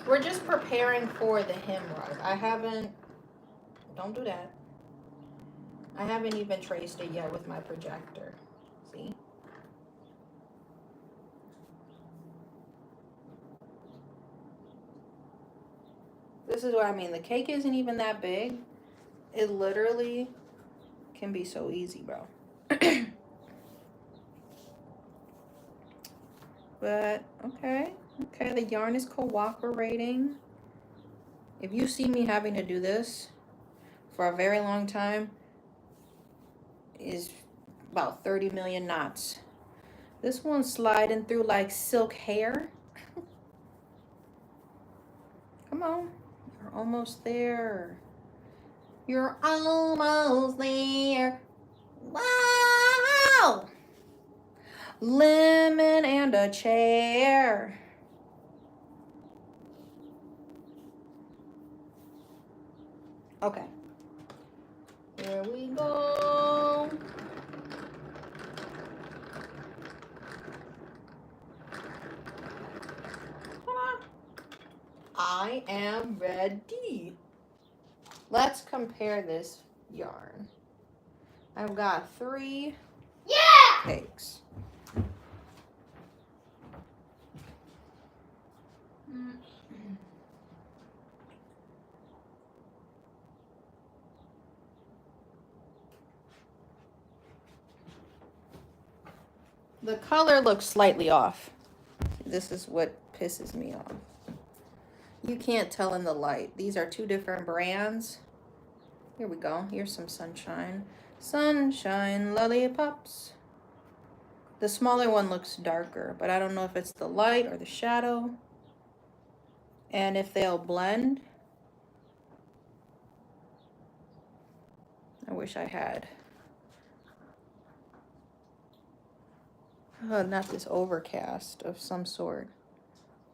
We're just preparing for the hem rug. Don't do that. I haven't even traced it yet with my projector. See? This is what I mean. The cake isn't even that big. It literally can be so easy, bro. But, okay. Okay, the yarn is cooperating. If you see me having to do this for a very long time, is about 30 million knots. This one's sliding through like silk hair. Come on. You're almost there. You're almost there. Wow! Lemon and a chair. Okay. Here we go. I am ready. Let's compare this yarn. I've got 3 cakes. The color looks slightly off. This is what pisses me off. You can't tell in the light. These are 2 different brands. Here we go. Here's some sunshine. Sunshine lollipops. The smaller one looks darker, but I don't know if it's the light or the shadow. And if they'll blend. I wish I had Not this overcast of some sort.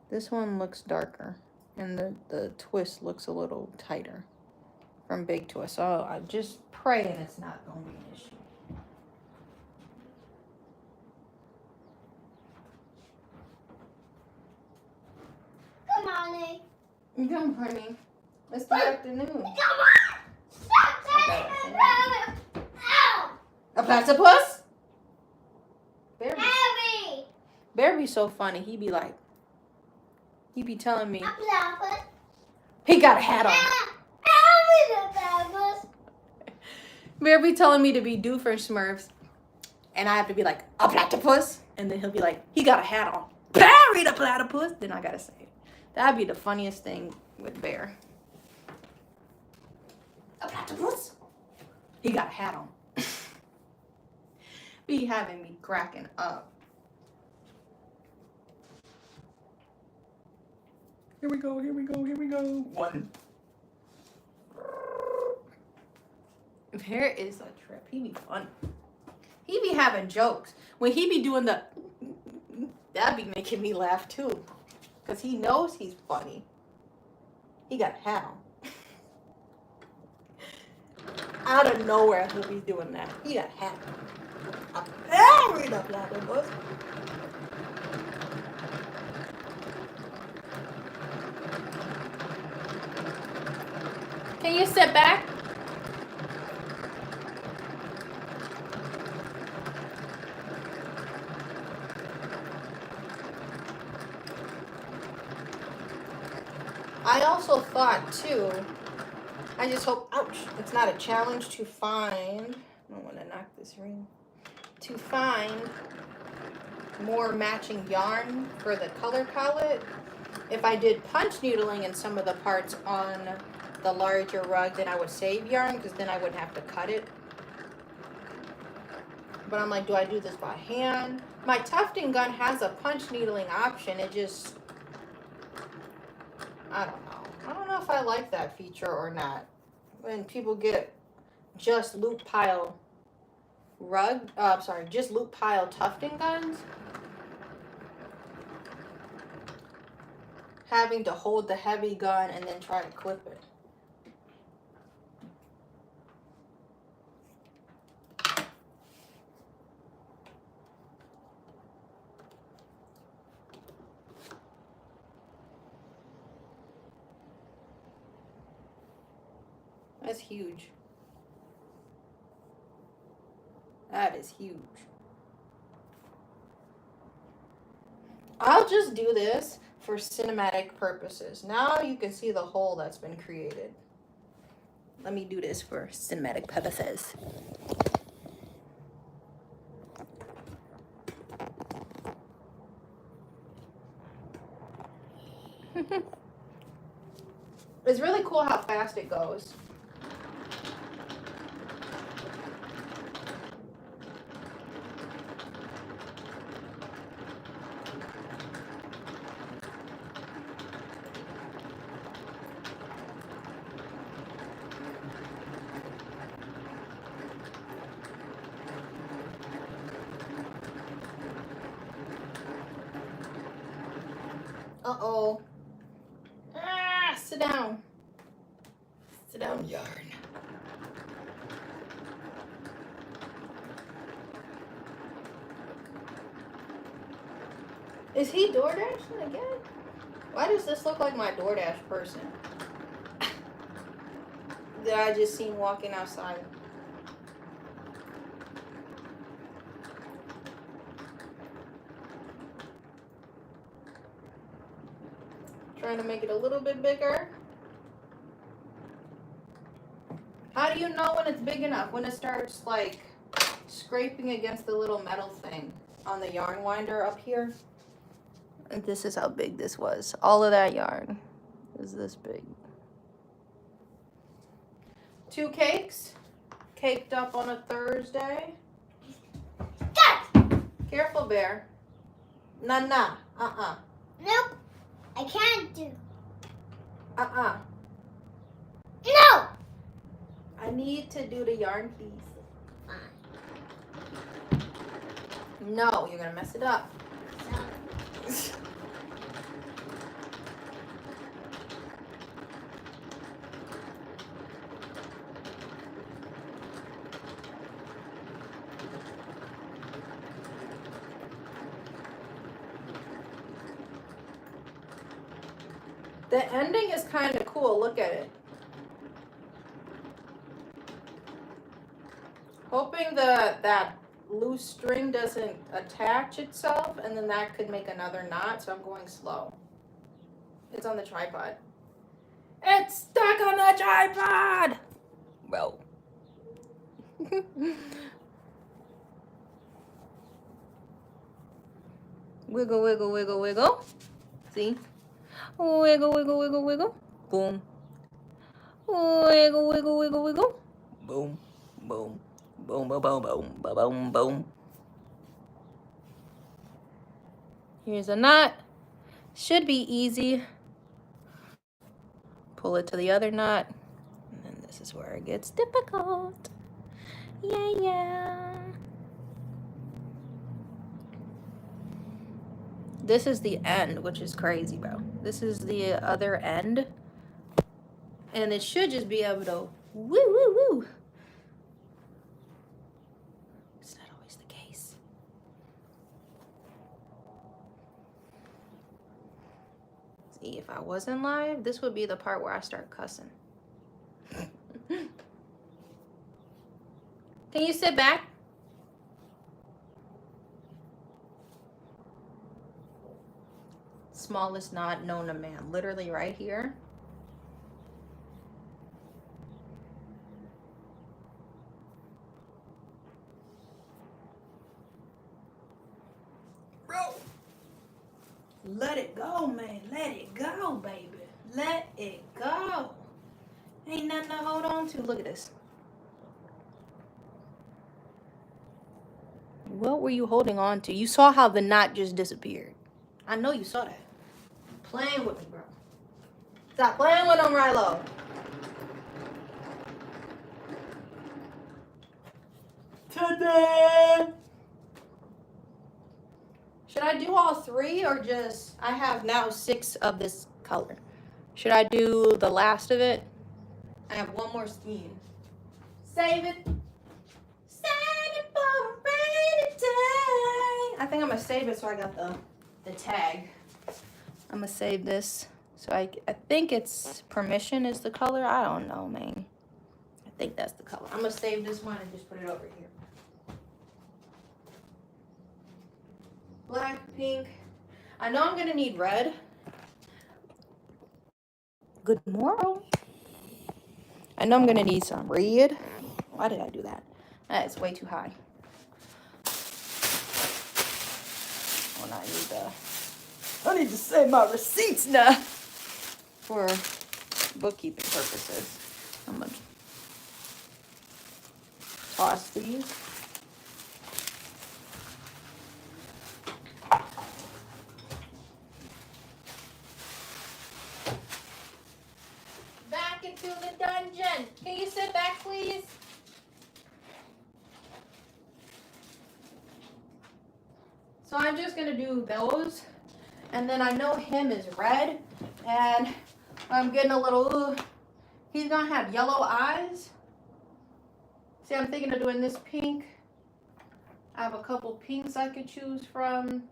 This one looks darker, and the twist looks a little tighter from Big Twist. So I'm just praying it's not going to be an issue. Come on, Nick. Come, honey. It's the afternoon. Come on. Stop touching my brother. Ow. A platypus? Abby. Bear be so funny. He be telling me A platypus. he got a hat on. Abby the platypus. Bear be telling me to be Doofenshmirtz, and I have to be like, a platypus? And then he'll be like, he got a hat on. Barry the platypus? Then I gotta say it. That'd be the funniest thing with Bear. A platypus? He got a hat on. Be having me cracking up. Here we go, here we go, here we go. One. Bear is a trip. He be fun. He be having jokes. When he be doing the, that be making me laugh too. Because he knows he's funny. He got a hat on. Out of nowhere, he'll be doing that. He got a hat on. Very the platypus. Can you sit back? I also thought too, I just hope, ouch, it's not a challenge to find, I don't want to knock this ring, to find more matching yarn for the color palette. If I did punch needling in some of the parts on the larger rug, then I would save yarn because then I wouldn't have to cut it. But I'm like, do I do this by hand? My tufting gun has a punch needling option. It just, I don't know. I don't know if I like that feature or not. When people get just loop pile just loop pile tufting guns, having to hold the heavy gun and then try to clip it. That's huge. That is huge. I'll just do this for cinematic purposes. Now you can see the hole that's been created. Let me do this for cinematic purposes. It's really cool how fast it goes. Uh-oh. Ah, sit down. Sit down, yarn. Is he DoorDashing again? Why does this look like my DoorDash person that I just seen walking outside? Trying to make it a little bit bigger. How do you know when it's big enough? When it starts like scraping against the little metal thing on the yarn winder up here. And this is how big this was. All of that yarn is this big. 2 cakes. Caked up on a Thursday. Cut! Careful, Bear. Nah. Nope. I can't do. No. I need to do the yarn piece. No, you're gonna mess it up. The ending is kind of cool. Look at it. Hoping that loose string doesn't attach itself, and then that could make another knot, so I'm going slow. It's on the tripod. It's stuck on the tripod! Well. Wiggle, wiggle, wiggle, wiggle. See? Wiggle, wiggle, wiggle, wiggle. Boom. Wiggle, wiggle, wiggle, wiggle. Boom, boom, boom, boom, boom, boom, boom, boom. Here's a knot. Should be easy. Pull it to the other knot. And then this is where it gets difficult. Yeah. This is the end, which is crazy, bro. This is the other end. And it should just be able to woo, woo, woo. It's not always the case. See, if I wasn't live, this would be the part where I start cussing. Can you sit back? Smallest knot known to man. Literally right here. Bro. Let it go, man. Let it go, baby. Let it go. Ain't nothing to hold on to. Look at this. What were you holding on to? You saw how the knot just disappeared. I know you saw that. Playing with me, bro. Stop playing with them, Rilo. Ta-da! Should I do all three or just... I have now 6 of this color. Should I do the last of it? I have one more skein. Save it. Save it for a rainy day. I think I'm going to save it so I got the tag. I'm going to save this. So I think it's Permission is the color. I don't know, man. I think that's the color. I'm going to save this one and just put it over here. Black, pink. I know I'm going to need red. Good morning. I know I'm going to need some red. Why did I do that? That's way too high. I need to save my receipts now for bookkeeping purposes. I'm going to toss these. Back into the dungeon. Can you sit back, please? So I'm just going to do those. And then I know him is red. And I'm getting a little... He's going to have yellow eyes. See, I'm thinking of doing this pink. I have a couple pinks I could choose from.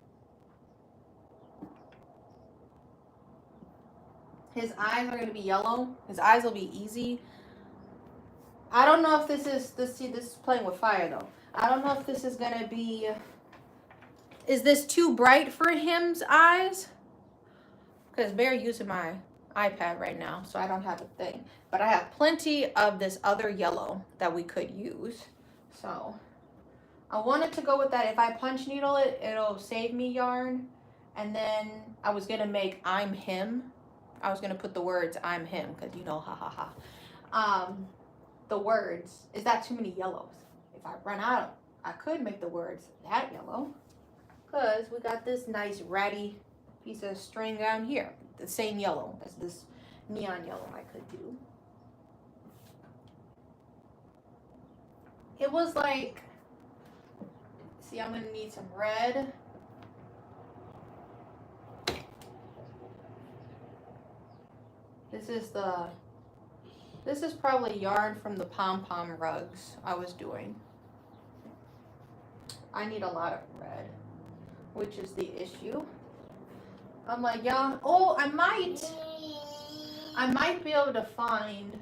His eyes are going to be yellow. His eyes will be easy. I don't know if this is... this is playing with fire, though. I don't know if this is going to be... Is this too bright for him's eyes? Because Bear using my iPad right now, so I don't have a thing. But I have plenty of this other yellow that we could use. So I wanted to go with that. If I punch needle it, it'll save me yarn. And then I was going to make I'm him. I was going to put the words I'm him because, you know, ha ha ha. The words. Is that too many yellows? If I run out, I could make the words that yellow. Because we got this nice ratty piece of string down here. The same yellow as this neon yellow I could do. It was like See, I'm gonna need some red. This is probably yarn from the pom-pom rugs I was doing. I need a lot of red, which is the issue. I'm like, yeah, oh, I might be able to find.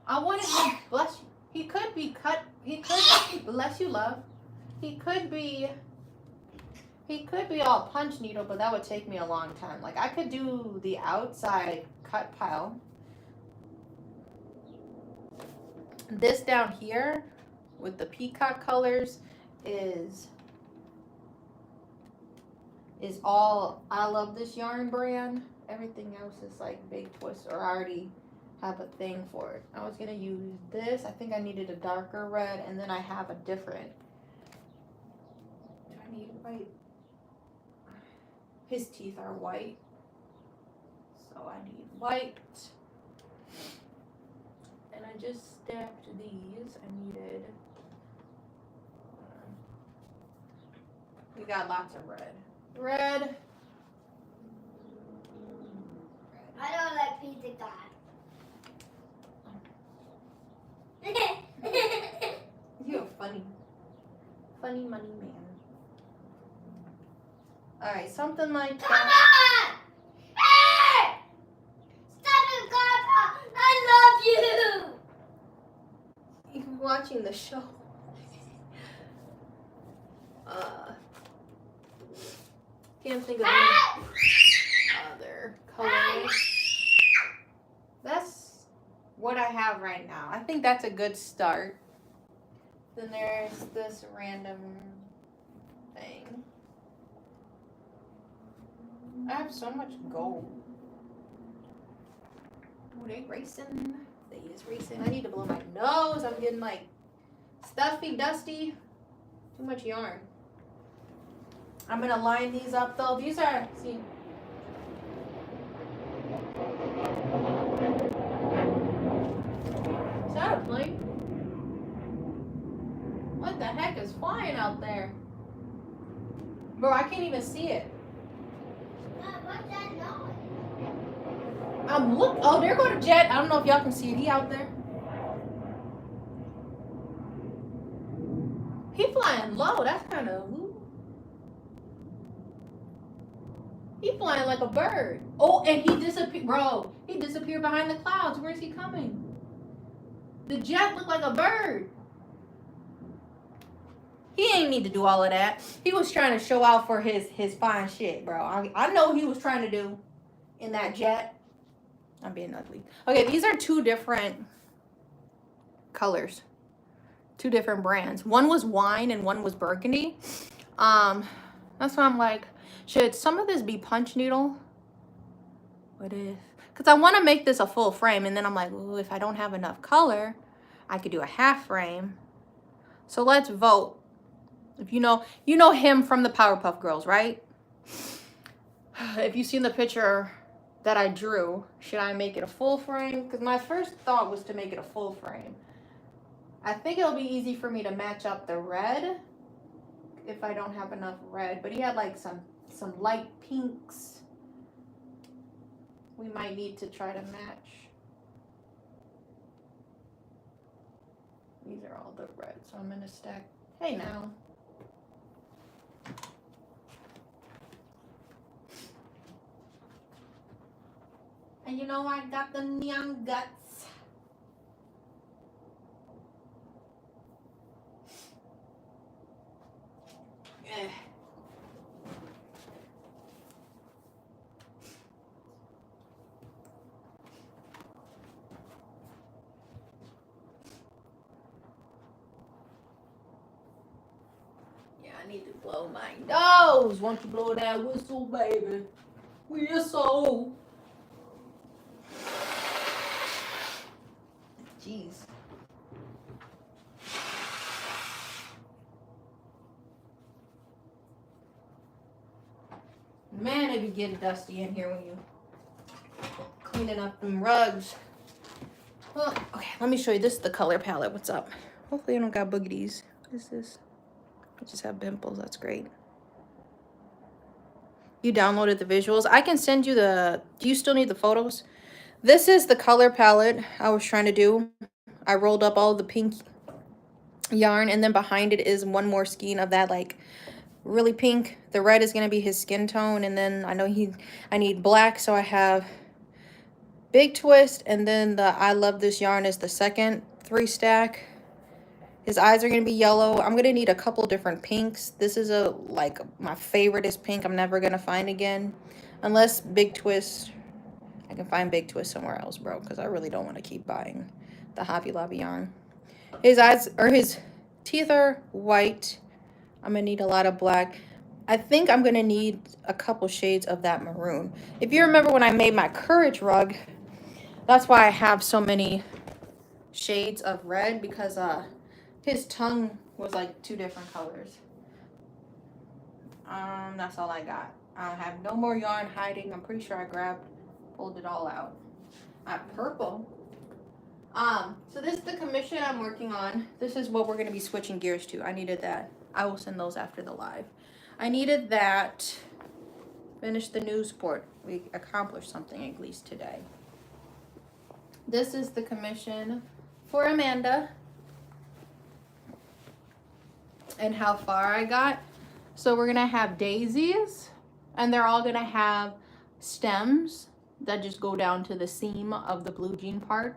I wouldn't, bless you. He could be cut, bless you, love. He could be all punch needle, but that would take me a long time. Like, I could do the outside cut pile. This down here with the peacock colors is all, I love this yarn brand. Everything else is like big twists, or I already have a thing for it. I was gonna use this. I think I needed a darker red, and then I have a different. Do I need white? His teeth are white, so I need white. And I just stacked these. I needed. We got lots of red. Red. I don't like pizza God. You're a funny money man. Alright, something like Come that. on! Hey! Stop it, Grandpa! I love you! You're watching the show. Can't think of any other colors. That's what I have right now. I think that's a good start. Then there's this random thing. I have so much gold. Oh, they racing. They is racing. I need to blow my nose. I'm getting like stuffy, dusty. Too much yarn. I'm gonna line these up though. These are, see. Is that a plane? What the heck is flying out there? Bro, I can't even see it. What's that noise? Oh, there go the jet. I don't know if y'all can see it. He out there. He flying low. That's kind of. He flying like a bird. Oh, and he disappeared. Bro, he disappeared behind the clouds. Where's he coming? The jet looked like a bird. He ain't need to do all of that. He was trying to show out for his fine shit, bro. I know what he was trying to do in that jet. I'm being ugly. Okay, these are two different colors. Two different brands. One was wine and one was burgundy. That's why I'm like, should some of this be punch needle? What if? Because I want to make this a full frame, and then I'm like, ooh, if I don't have enough color, I could do a half frame. So let's vote. If you know him from the Powerpuff Girls, right? If you've seen the picture that I drew, should I make it a full frame? Because my first thought was to make it a full frame. I think it'll be easy for me to match up the red if I don't have enough red. But he had like some light pinks. We might need to try to match. These are all the red, so I'm gonna stack. Hey now. And you know I got the neon guts. Yeah. I need to blow my nose. Won't you blow that whistle, baby? Whistle. Jeez. Man, it be getting dusty in here when you cleaning up them rugs. Well, okay, let me show you. This is the color palette. What's up? Hopefully I don't got boogies. What is this? I just have pimples. That's great. You downloaded the visuals. I can send you the... Do you still need the photos? This is the color palette I was trying to do. I rolled up all the pink yarn, and then behind it is one more skein of that, like, really pink. The red is going to be his skin tone, and then I need black, so I have Big Twist, and then the I Love This Yarn is the second 3-stack. His eyes are going to be yellow. I'm going to need a couple different pinks. This is my favorite is pink. I'm never going to find again. Unless Big Twist, I can find Big Twist somewhere else, bro, because I really don't want to keep buying the Hobby Lobby yarn. His teeth are white. I'm going to need a lot of black. I think I'm going to need a couple shades of that maroon. If you remember when I made my Courage rug, that's why I have so many shades of red, because his tongue was like 2 different colors. That's all I got. I don't have no more yarn hiding. I'm pretty sure I pulled it all out. I have purple. So this is the commission I'm working on. This is what we're going to be switching gears to. I needed that. I will send those after the live. I needed that. Finish the Newsport. We accomplished something at least today. This is the commission for Amanda. And how far I got. So we're going to have daisies. And they're all going to have stems that just go down to the seam of the blue jean part.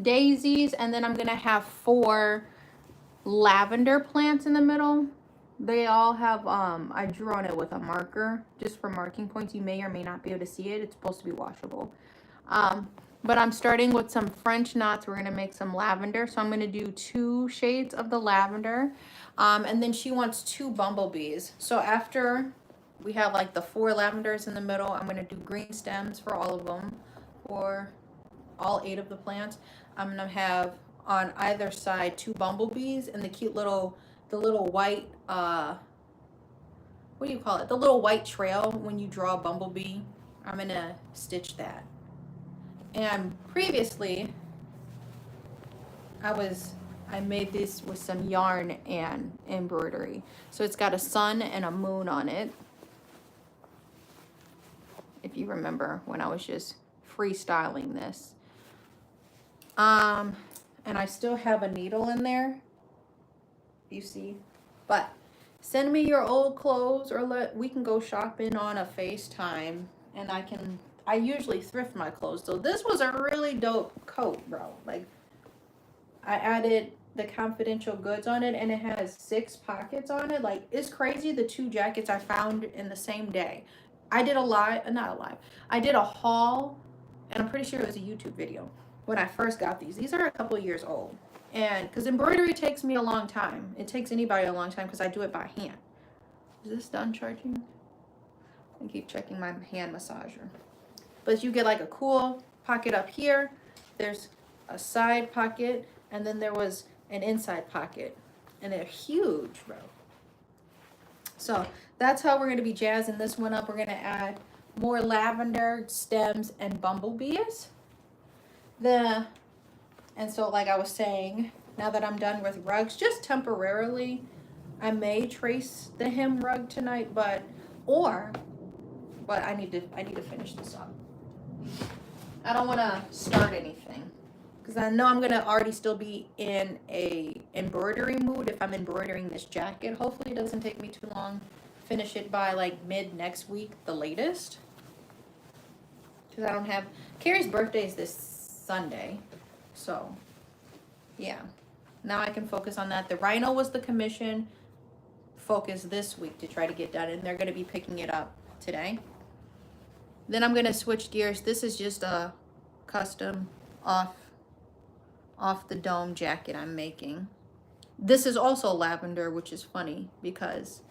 Daisies, and then I'm gonna have 4 lavender plants in the middle. They all have I drew on it with a marker just for marking points. You may or may not be able to see it. It's supposed to be washable. But I'm starting with some French knots. We're gonna make some lavender, so I'm gonna do 2 shades of the lavender, and then she wants 2 bumblebees. So after we have like the 4 lavenders in the middle, I'm gonna do green stems for all of them, for all 8 of the plants. I'm gonna have on either side 2 bumblebees, and the cute little, white, what do you call it? The little white trail when you draw a bumblebee. I'm gonna stitch that. And previously, I made this with some yarn and embroidery. So it's got a sun and a moon on it. If you remember when I was just freestyling this. And I still have a needle in there, you see, but send me your old clothes, or we can go shopping on a FaceTime, and I usually thrift my clothes. So this was a really dope coat, bro. Like, I added the confidential goods on it, and it has 6 pockets on it. Like, it's crazy, the 2 jackets I found in the same day. I did I did a haul, and I'm pretty sure it was a YouTube video. When I first got these are a couple years old, and because embroidery takes me a long time. It takes anybody a long time because I do it by hand. Is this done charging? I keep checking my hand massager. But you get like a cool pocket up here. There's a side pocket, and then there was an inside pocket, and they're huge, bro. So that's how we're going to be jazzing this one up. We're going to add more lavender stems and bumblebees. And so, like I was saying, now that I'm done with rugs, just temporarily, I may trace the hem rug tonight, but I need to finish this up. I don't want to start anything because I know I'm gonna already still be in a embroidery mood if I'm embroidering this jacket. Hopefully, it doesn't take me too long. Finish it by like mid next week, the latest. Because I don't have Carrie's birthday is this Sunday, so yeah, now I can focus on that. The rhino was the commission focus this week to try to get done, and they're going to be picking it up today. Then I'm going to switch gears. This is just a custom off the dome jacket I'm making. This is also lavender, which is funny because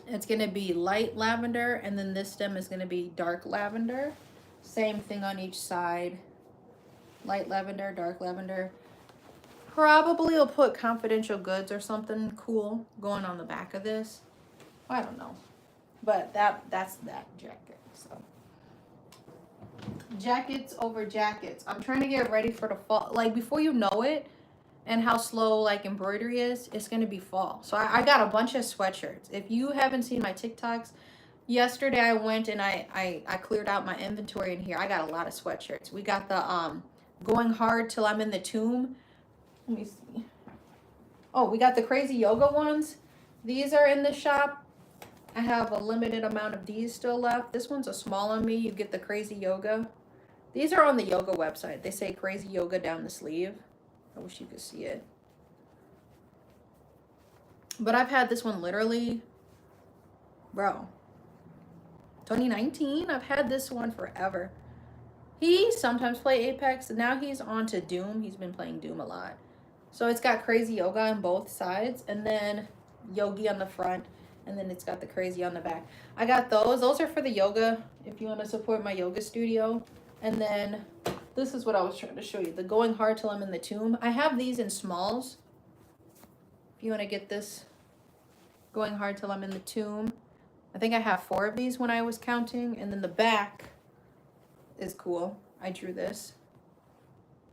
it's going to be light lavender, and then this stem is going to be dark lavender. Same thing on each side. Light lavender, dark lavender. Probably will put confidential goods or something cool going on the back of this. I don't know. But that's that jacket. So jackets over jackets. I'm trying to get ready for the fall. Like, before you know it, and how slow like embroidery is, it's going to be fall. So I got a bunch of sweatshirts. If you haven't seen my TikToks, yesterday I went and I cleared out my inventory in here. I got a lot of sweatshirts. We got the Going Hard Till I'm in the Tomb. Let me see. Oh, we got the Crazy Yoga ones. These are in the shop. I have a limited amount of these still left. This one's a small on me. You get the Crazy Yoga. These are on the yoga website. They say Crazy Yoga down the sleeve. I wish you could see it. But I've had this one literally, bro, 2019. I've had this one forever. He sometimes play Apex. Now he's on to Doom. He's been playing Doom a lot. So it's got Crazy Yoga on both sides, and then Yogi on the front, and then it's got the Crazy on the back. I got those. Those are for the yoga, if you want to support my yoga studio. And then this is what I was trying to show you. The Going Hard Till I'm in the Tomb. I have these in smalls. If you want to get this Going Hard Till I'm in the Tomb. I think I have 4 of these when I was counting. And then the back is cool. I drew this.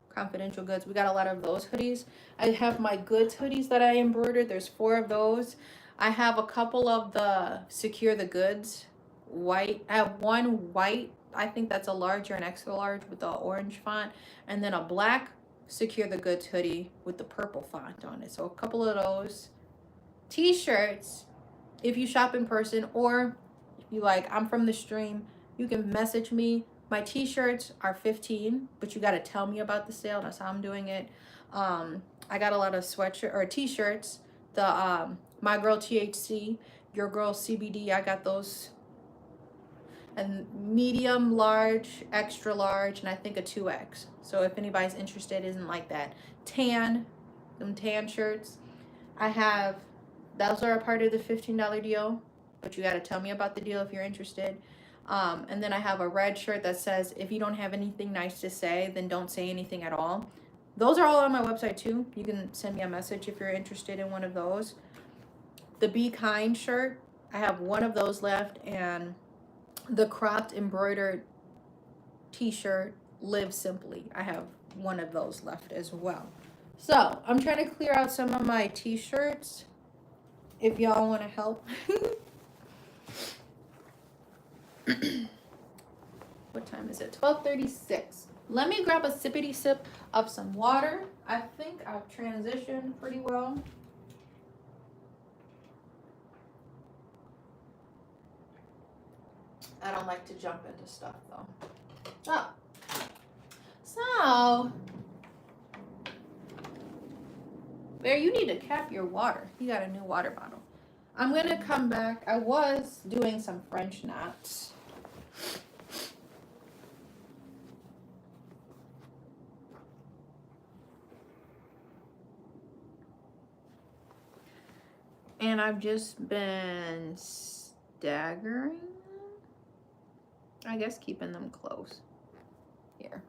Confidential Goods. We got a lot of those hoodies. I have my Goods hoodies that I embroidered. There's 4 of those. I have a couple of the Secure the Goods white. I have one white. I think that's a large or an extra large with the orange font. And then a black Secure the Goods hoodie with the purple font on it. So a couple of those. T-shirts, if you shop in person, or if you like, I'm from the stream, you can message me. My t-shirts are $15, but you got to tell me about the sale. That's how I'm doing it. I got a lot of sweatshirt or t-shirts. The My Girl THC, Your Girl CBD, I got those. And medium, large, extra large, and I think a 2X. So if anybody's interested, isn't like that. Tan, them tan shirts. I have, those are a part of the $15 deal, but you got to tell me about the deal if you're interested. And then I have a red shirt that says, if you don't have anything nice to say, then don't say anything at all. Those are all on my website too. You can send me a message if you're interested in one of those. The Be Kind shirt, I have one of those left, and the cropped embroidered t-shirt, Live Simply. I have one of those left as well. So I'm trying to clear out some of my t-shirts if y'all want to help. What time is it? 12:36. Let me grab a sippity sip of some water. I think I've transitioned pretty well. I don't like to jump into stuff though. So Bear, you need to cap your water. You got a new water bottle. I'm gonna come back. I was doing some French knots. And I've just been staggering, I guess, keeping them close. Here.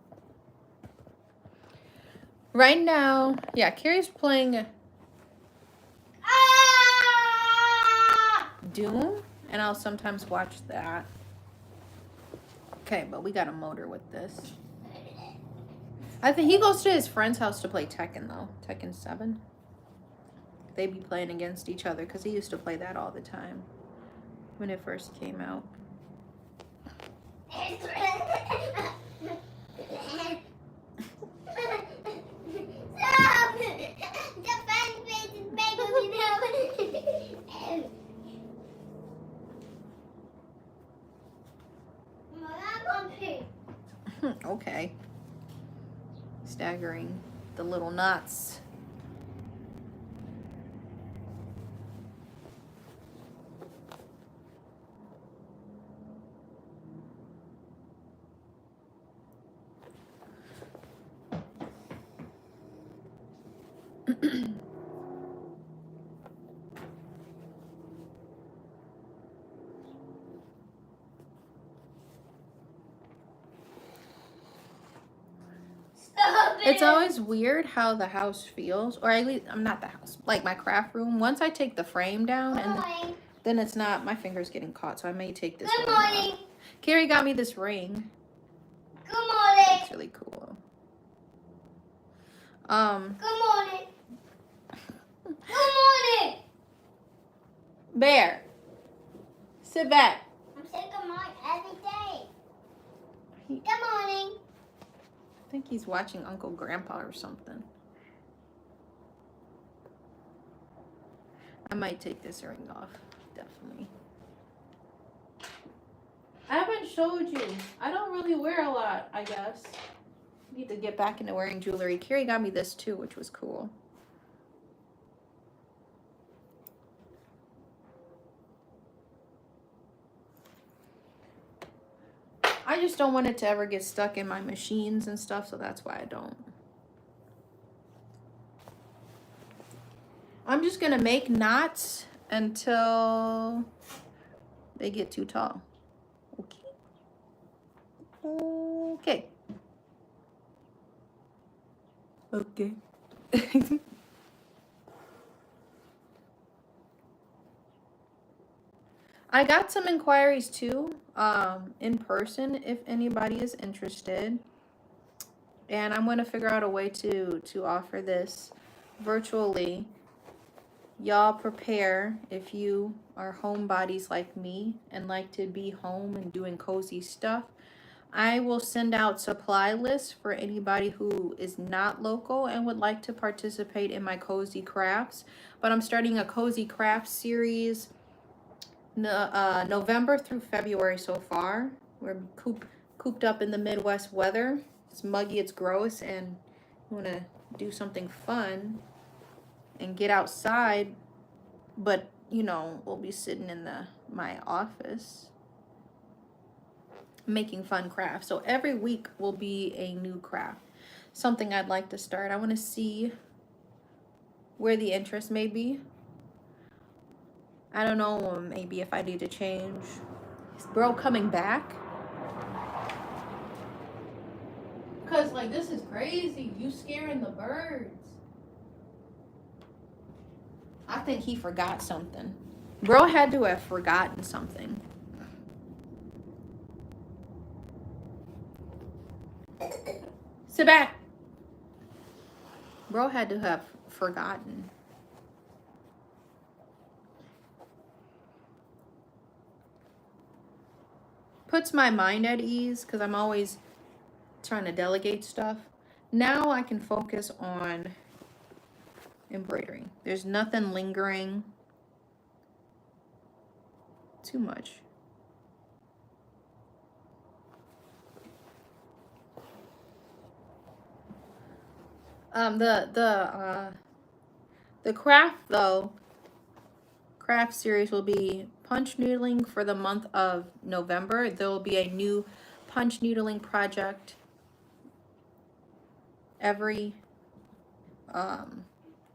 Right now, yeah, Carrie's playing Doom, and I'll sometimes watch that. Okay, but we got a motor with this. I think he goes to his friend's house to play Tekken, though. Tekken 7. They be playing against each other because he used to play that all the time when it first came out. Okay. Staggering the little knots. It's always weird how the house feels, or at least, I'm not the house, like my craft room. Once I take the frame down, and then it's not, my finger's getting caught, so I may take this one off. Carrie got me this ring. Good morning. It's really cool. Good morning. Bear, sit back. I'm saying good morning every day. He, Good morning. I think he's watching Uncle Grandpa or something. I might take this ring off, definitely. I haven't showed you. I don't really wear a lot, I guess. Need to get back into wearing jewelry. Carrie got me this too, which was cool. I just don't want it to ever get stuck in my machines and stuff, so that's why I don't. I'm just gonna make knots until they get too tall. Okay. Okay. Okay. I got some inquiries too, in person if anybody is interested. And I'm going to figure out a way to offer this virtually. Y'all prepare if you are homebodies like me and like to be home and doing cozy stuff. I will send out supply lists for anybody who is not local and would like to participate in my cozy crafts. But I'm starting a cozy craft series November through February so far. We're cooped up in the Midwest weather. It's muggy, it's gross, and we want to do something fun and get outside. But you know, we'll be sitting in my office making fun crafts. So every week will be a new craft, something I'd like to start. I want to see where the interest may be. I don't know, maybe if I need to change. Is bro coming back? Because, like, this is crazy. You scaring the birds. I think he forgot something. Bro had to have forgotten something. Sit back. Bro had to have forgotten. Puts my mind at ease because I'm always trying to delegate stuff. Now I can focus on embroidery. There's nothing lingering too much. The craft series will be punch noodling for the month of November. There will be a new punch noodling project every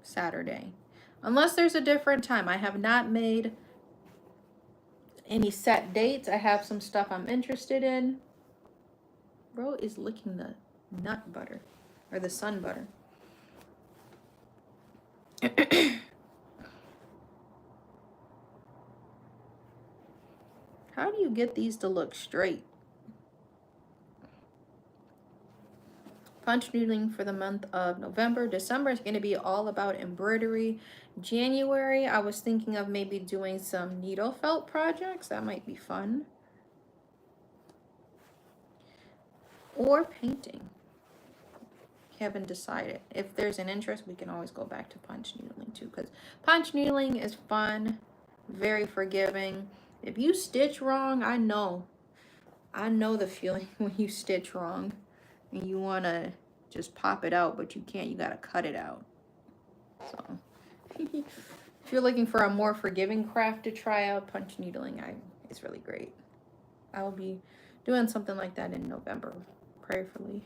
Saturday, unless there's a different time. I have not made any set dates. I have some stuff I'm interested in. Bro is licking the nut butter or the sun butter. How do you get these to look straight? Punch noodling for the month of November. December is going to be all about embroidery. January, I was thinking of maybe doing some needle felt projects. That might be fun. Or painting. Haven't decided. If there's an interest, we can always go back to punch noodling too, because punch noodling is fun, very forgiving. If you stitch wrong, I know the feeling when you stitch wrong and you want to just pop it out, but you can't. You got to cut it out. So if you're looking for a more forgiving craft to try out, punch needling is really great. I will be doing something like that in November, prayerfully.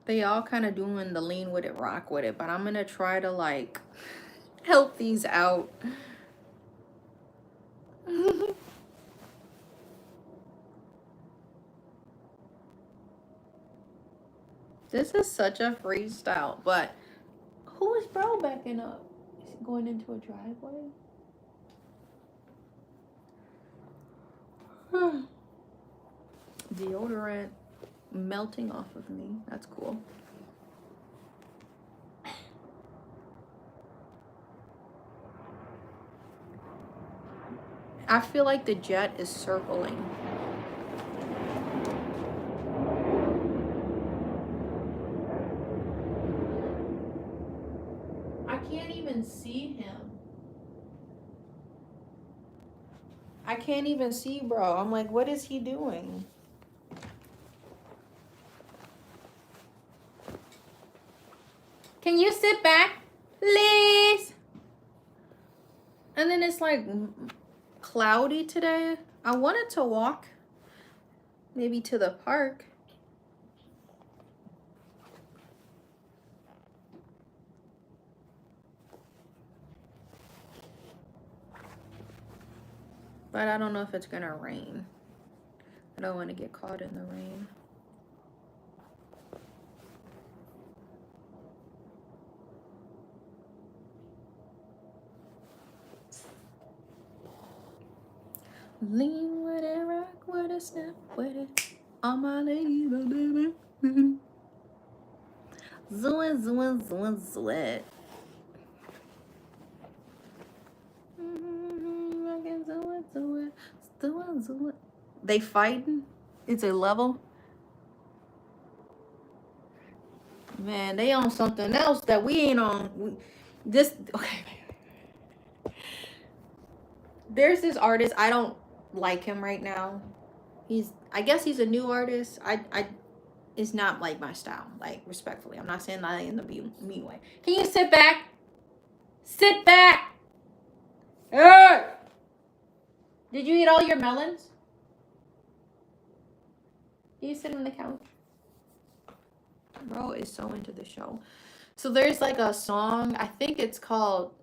They all kind of doing the lean with it, rock with it, but I'm gonna try to like help these out. This is such a freestyle, but who is bro backing up? Is he going into a driveway? Deodorant melting off of me. That's cool. I feel like the jet is circling. I can't even see him. I can't even see, bro. I'm like, what is he doing? Can you sit back, please? And then it's like cloudy today. I wanted to walk maybe to the park. But I don't know if it's gonna rain. I don't want to get caught in the rain. Lean with it, rock with it, step with it. All my ladies, baby. Zoin, zoin, zoin, zoin. They fighting? It's a level? Man, they on something else that we ain't on. Okay. There's this artist, I don't like him right now. I guess he's a new artist. It's not like my style, like respectfully. I'm not saying that in the mean way. Can you sit back? Sit back! Hey! Did you eat all your melons? Can you sit on the couch? Bro is so into the show. So there's like a song, I think it's called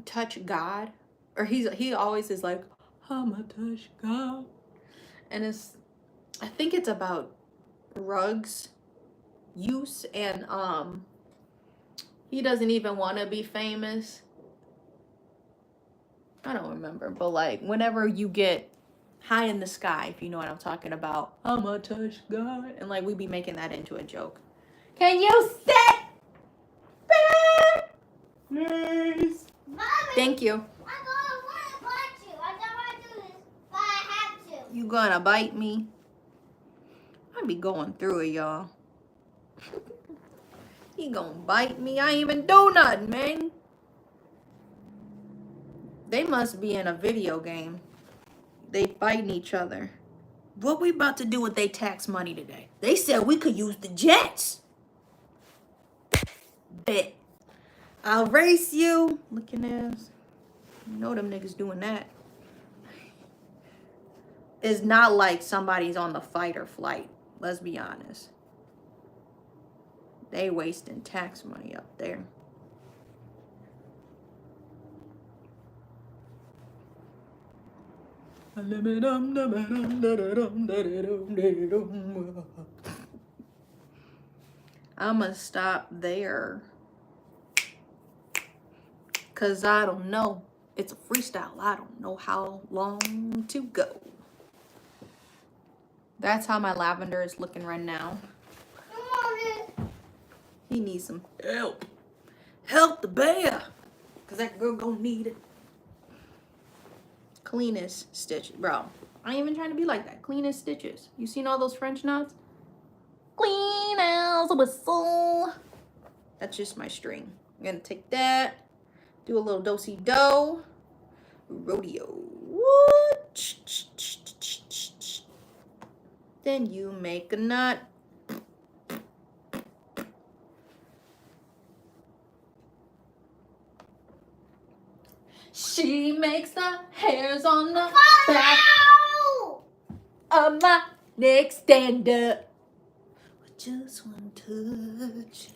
Touch God. Or he always is like, I'ma touch God. And I think it's about rugs use, and he doesn't even want to be famous. I don't remember, but like whenever you get high in the sky, if you know what I'm talking about, I'ma touch God, and like we be making that into a joke. Can you sit back, please? Mommy, Thank you. I don't want to bite you. I don't want to do this, but I have to. You gonna bite me? I be going through it, y'all. He gonna bite me. I ain't even do nothing, man. They must be in a video game. They fighting each other. What we about to do with their tax money today? They said we could use the jets. Bet. I'll race you. Looking ass. You know them niggas doing that. It's not like somebody's on the fight or flight. Let's be honest. They wasting tax money up there. I'ma stop there. Cause I don't know. It's a freestyle. I don't know how long to go. That's how my lavender is looking right now. He needs some help. Help the bear. Cause that girl gonna need it. Cleanest stitch. Bro, I ain't even trying to be like that. Cleanest stitches. You seen all those French knots? Clean as a whistle. That's just my string. I'm gonna take that. Do a little do-si-do. Rodeo. Then you make a knot. She makes the hairs on the back of my neck stand up with just one touch.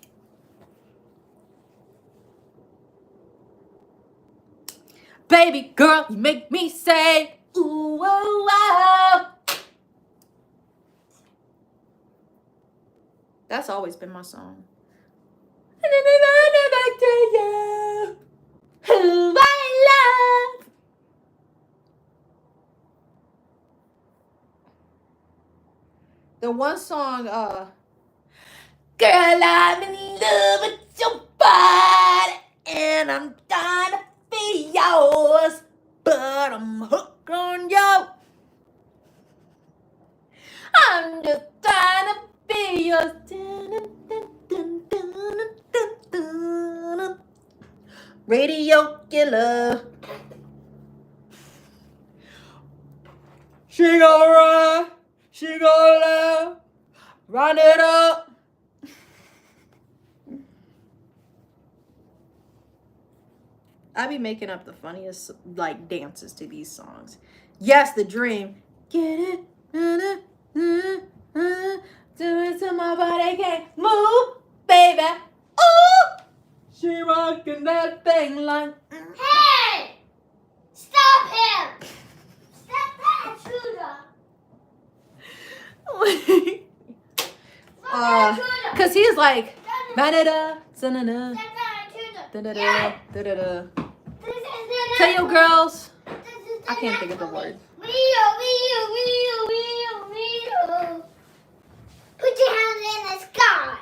Baby girl, you make me say, ooh, oh, oh. That's always been my song. And then I back to you, who I love. The one song, girl, I'm in love with your body, and I'm trying to be yours, but I'm hooked on you. I'm just trying to be yours. Radio killer. She gon' run, she gon' laugh, run it up. I be making up the funniest like dances to these songs. Yes, The Dream. Get it, do it to my body can't move, baby. Ooh, she rockin' that thing like. Hey! Stop him! Stop that intruder! Stop that intruder! Cause he's like, da-da-da, Stop da-da-da, that intruder! da-da-da, Yeah. da-da-da. This is Tell your girls. This is I can't think of the word. Wheel. Put your hands in the sky.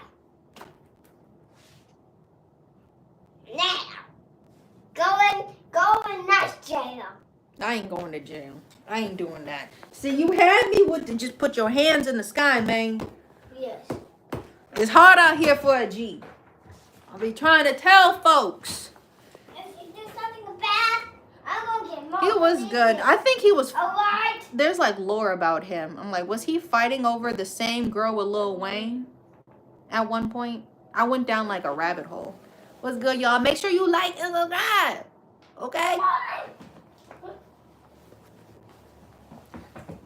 Now. Go in that jail. I ain't going to jail. I ain't doing that. See, you had me with the just put your hands in the sky, man. Yes. It's hard out here for a G. I'll be trying to tell folks. If you do something bad, I'm gonna get more. He was good. I think he was. Alright. There's like lore about him. I'm like, was he fighting over the same girl with Lil Wayne at one point? I went down like a rabbit hole. What's good, y'all? Make sure you like and subscribe. Okay?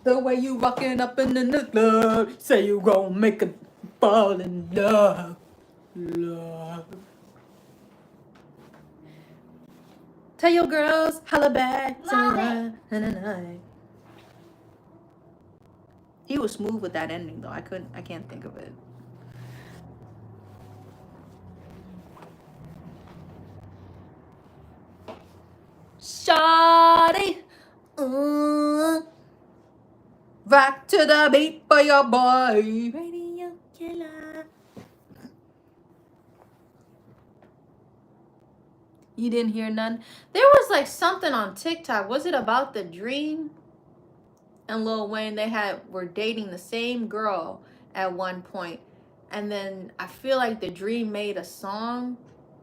The way you rockin' up in the club, say you gon' make a fall in love. Love. Tell your girls, holla back. He was smooth with that ending though. I can't think of it. Shawty, rock to the beat for your boy. Radio killer. You didn't hear none? There was like something on TikTok. Was it about The Dream and Lil Wayne? They were dating the same girl at one point. And then I feel like The Dream made a song,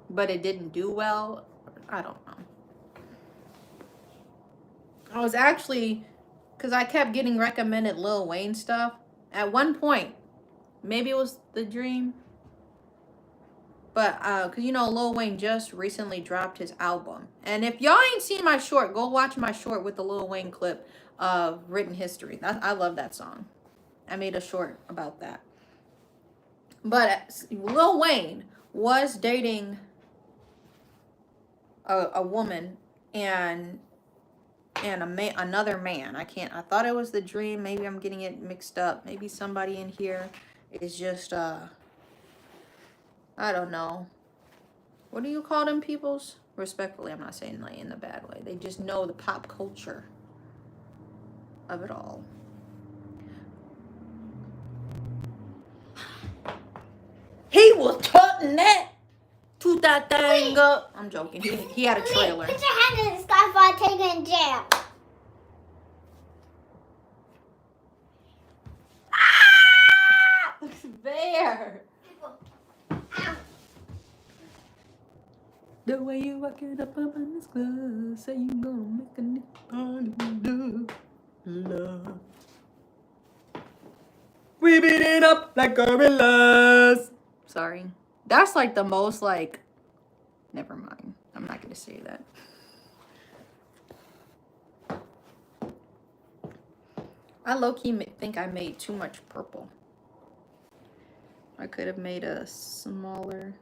but it didn't do well. I don't know. I was actually, because I kept getting recommended Lil Wayne stuff. At one point, maybe it was The Dream. But, because, you know, Lil Wayne just recently dropped his album. And if y'all ain't seen my short, go watch my short with the Lil Wayne clip of Written History. I love that song. I made a short about that. But Lil Wayne was dating a woman and another man. I thought it was The Dream. Maybe I'm getting it mixed up. Maybe somebody in here is just, I don't know. What do you call them peoples? Respectfully, I'm not saying like in a bad way. They just know the pop culture of it all. He was tutting that to that thing up. I'm joking. He had a trailer. Put your hand in the sky before I take you in jail. Ah! Bear. Ow. The way you walk it up in this club, say you gonna make a nigga love. We beat it up like gorillas. Sorry. That's like the most like, never mind. I'm not gonna say that. I low-key think I made too much purple. I could have made a smaller,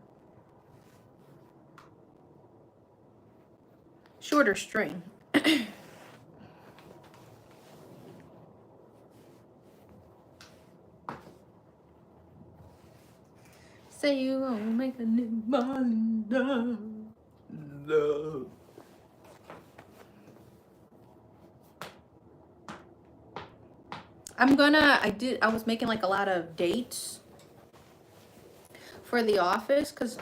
shorter string. Say you gonna make a new morning love. I was making like a lot of dates for the office because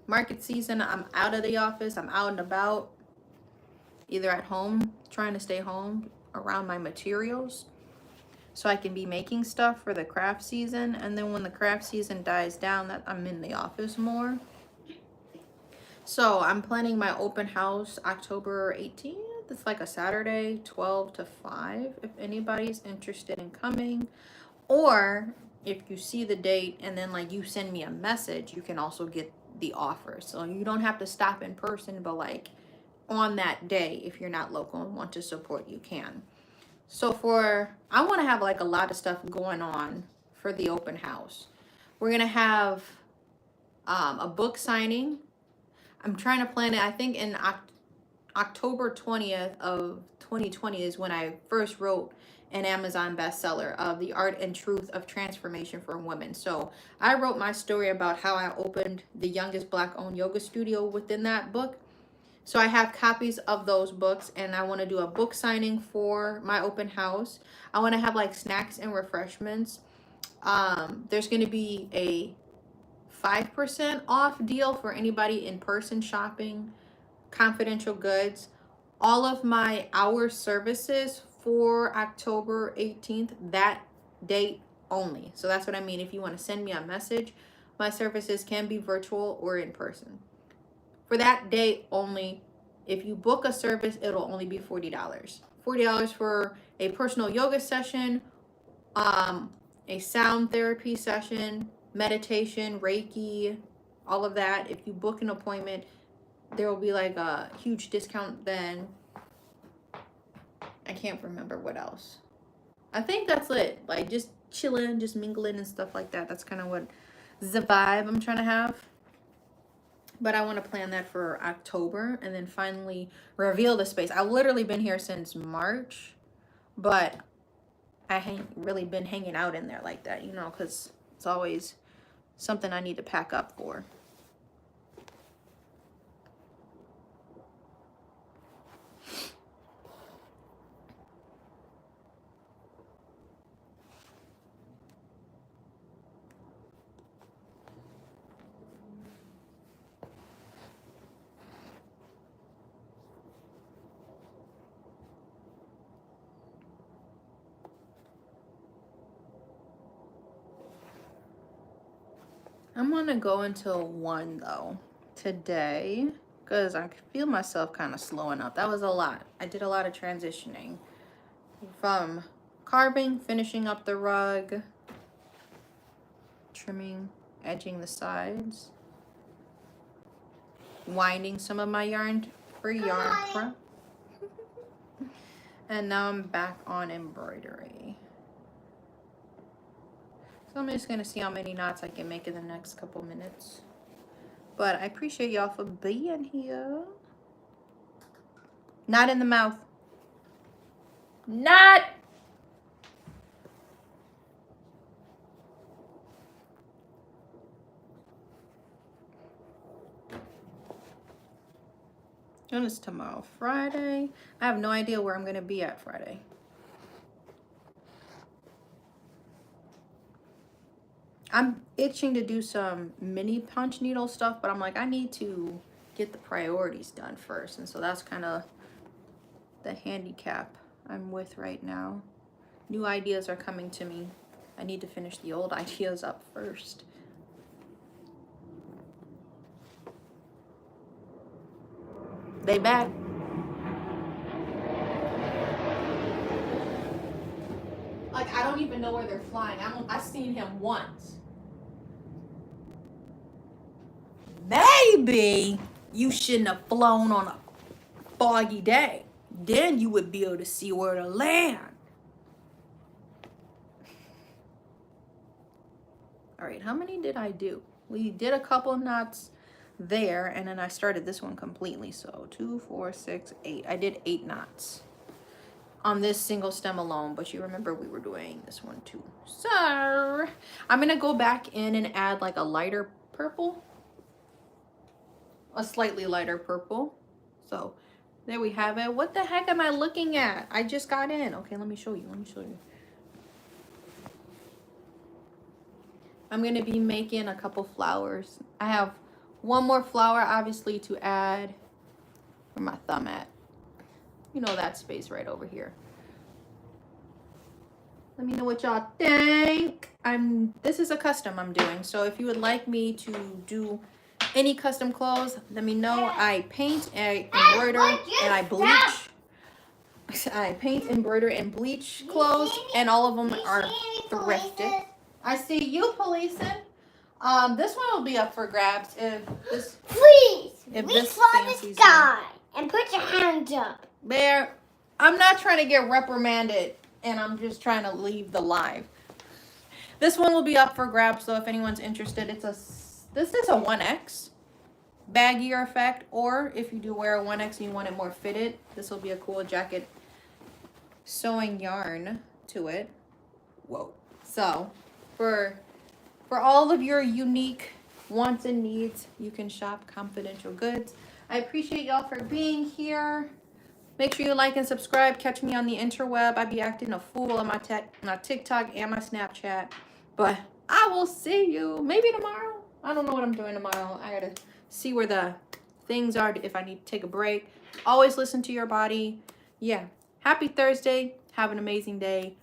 market season, I'm out of the office. I'm out and about, either at home, trying to stay home around my materials so I can be making stuff for the craft season. And then when the craft season dies down, that I'm in the office more. So I'm planning my open house October 18th. It's like a Saturday, 12 to 5, if anybody's interested in coming. Or if you see the date and then like you send me a message, you can also get the offer. So you don't have to stop in person, but like on that day, if you're not local and want to support, you can. So I want to have like a lot of stuff going on for the open house. We're going to have a book signing. I'm trying to plan it. I think in October 20th of 2020 is when I first wrote an Amazon bestseller of The Art and Truth of Transformation for Women. So I wrote my story about how I opened the youngest Black-owned yoga studio within that book. So I have copies of those books, and I want to do a book signing for my open house. I want to have like snacks and refreshments. There's going to be a 5% off deal for anybody in person shopping confidential goods. All of my hour services for October 18th, that date only. So that's what I mean. If you want to send me a message, my services can be virtual or in person. For that day only, if you book a service, it'll only be $40. $40 for a personal yoga session, a sound therapy session, meditation, Reiki, all of that. If you book an appointment, there will be like a huge discount then. I can't remember what else. I think that's it. Like just chilling, just mingling and stuff like that. That's kind of what the vibe I'm trying to have. But I want to plan that for October and then finally reveal the space. I've literally been here since March, but I haven't really been hanging out in there like that, you know, because it's always something I need to pack up for. I'm gonna go until 1 though today because I feel myself kind of slowing up. That was a lot. I did a lot of transitioning from carving, finishing up the rug, trimming, edging the sides, winding some of my yarn for yarn, and now I'm back on embroidery. So I'm just gonna see how many knots I can make in the next couple minutes. But I appreciate y'all for being here. Not in the mouth. Not. And it's tomorrow, Friday. I have no idea where I'm gonna be at Friday. I'm itching to do some mini punch needle stuff, but I'm like, I need to get the priorities done first. And so that's kind of the handicap I'm with right now. New ideas are coming to me. I need to finish the old ideas up first. They back. Like, I don't even know where they're flying. I've seen him once. Maybe you shouldn't have flown on a foggy day. Then you would be able to see where to land. All right, how many did I do? We did a couple knots there, and then I started this one completely. So 2, 4, 6, 8. I did 8 knots on this single stem alone, but you remember we were doing this one too. So I'm gonna go back in and add like a lighter purple, a slightly lighter purple. So there we have it. What the heck am I looking at? I just got in. Okay, let me show you. I'm going to be making a couple flowers. I have one more flower, obviously, to add. Where my thumb at? You know that space right over here. Let me know what y'all think. This is a custom I'm doing. So if you would like me to do any custom clothes, let me know. I paint, I embroider, and I bleach. I paint, embroider, and bleach clothes, and all of them are thrifted. I see you, policing. This one will be up for grabs if this. Please, If reach this for the fancies sky and put your hands up. Bear, I'm not trying to get reprimanded, and I'm just trying to leave the live. This one will be up for grabs, so if anyone's interested, this is a 1X baggier effect, or if you do wear a 1X and you want it more fitted, this will be a cool jacket sewing yarn to it. Whoa. So for all of your unique wants and needs, you can shop Confidential Goods. I appreciate y'all for being here. Make sure you like and subscribe. Catch me on the interweb. I be acting a fool on my TikTok and my Snapchat. But I will see you maybe tomorrow. I don't know what I'm doing tomorrow. I gotta see where the things are, if I need to take a break. Always listen to your body. Yeah. Happy Thursday. Have an amazing day.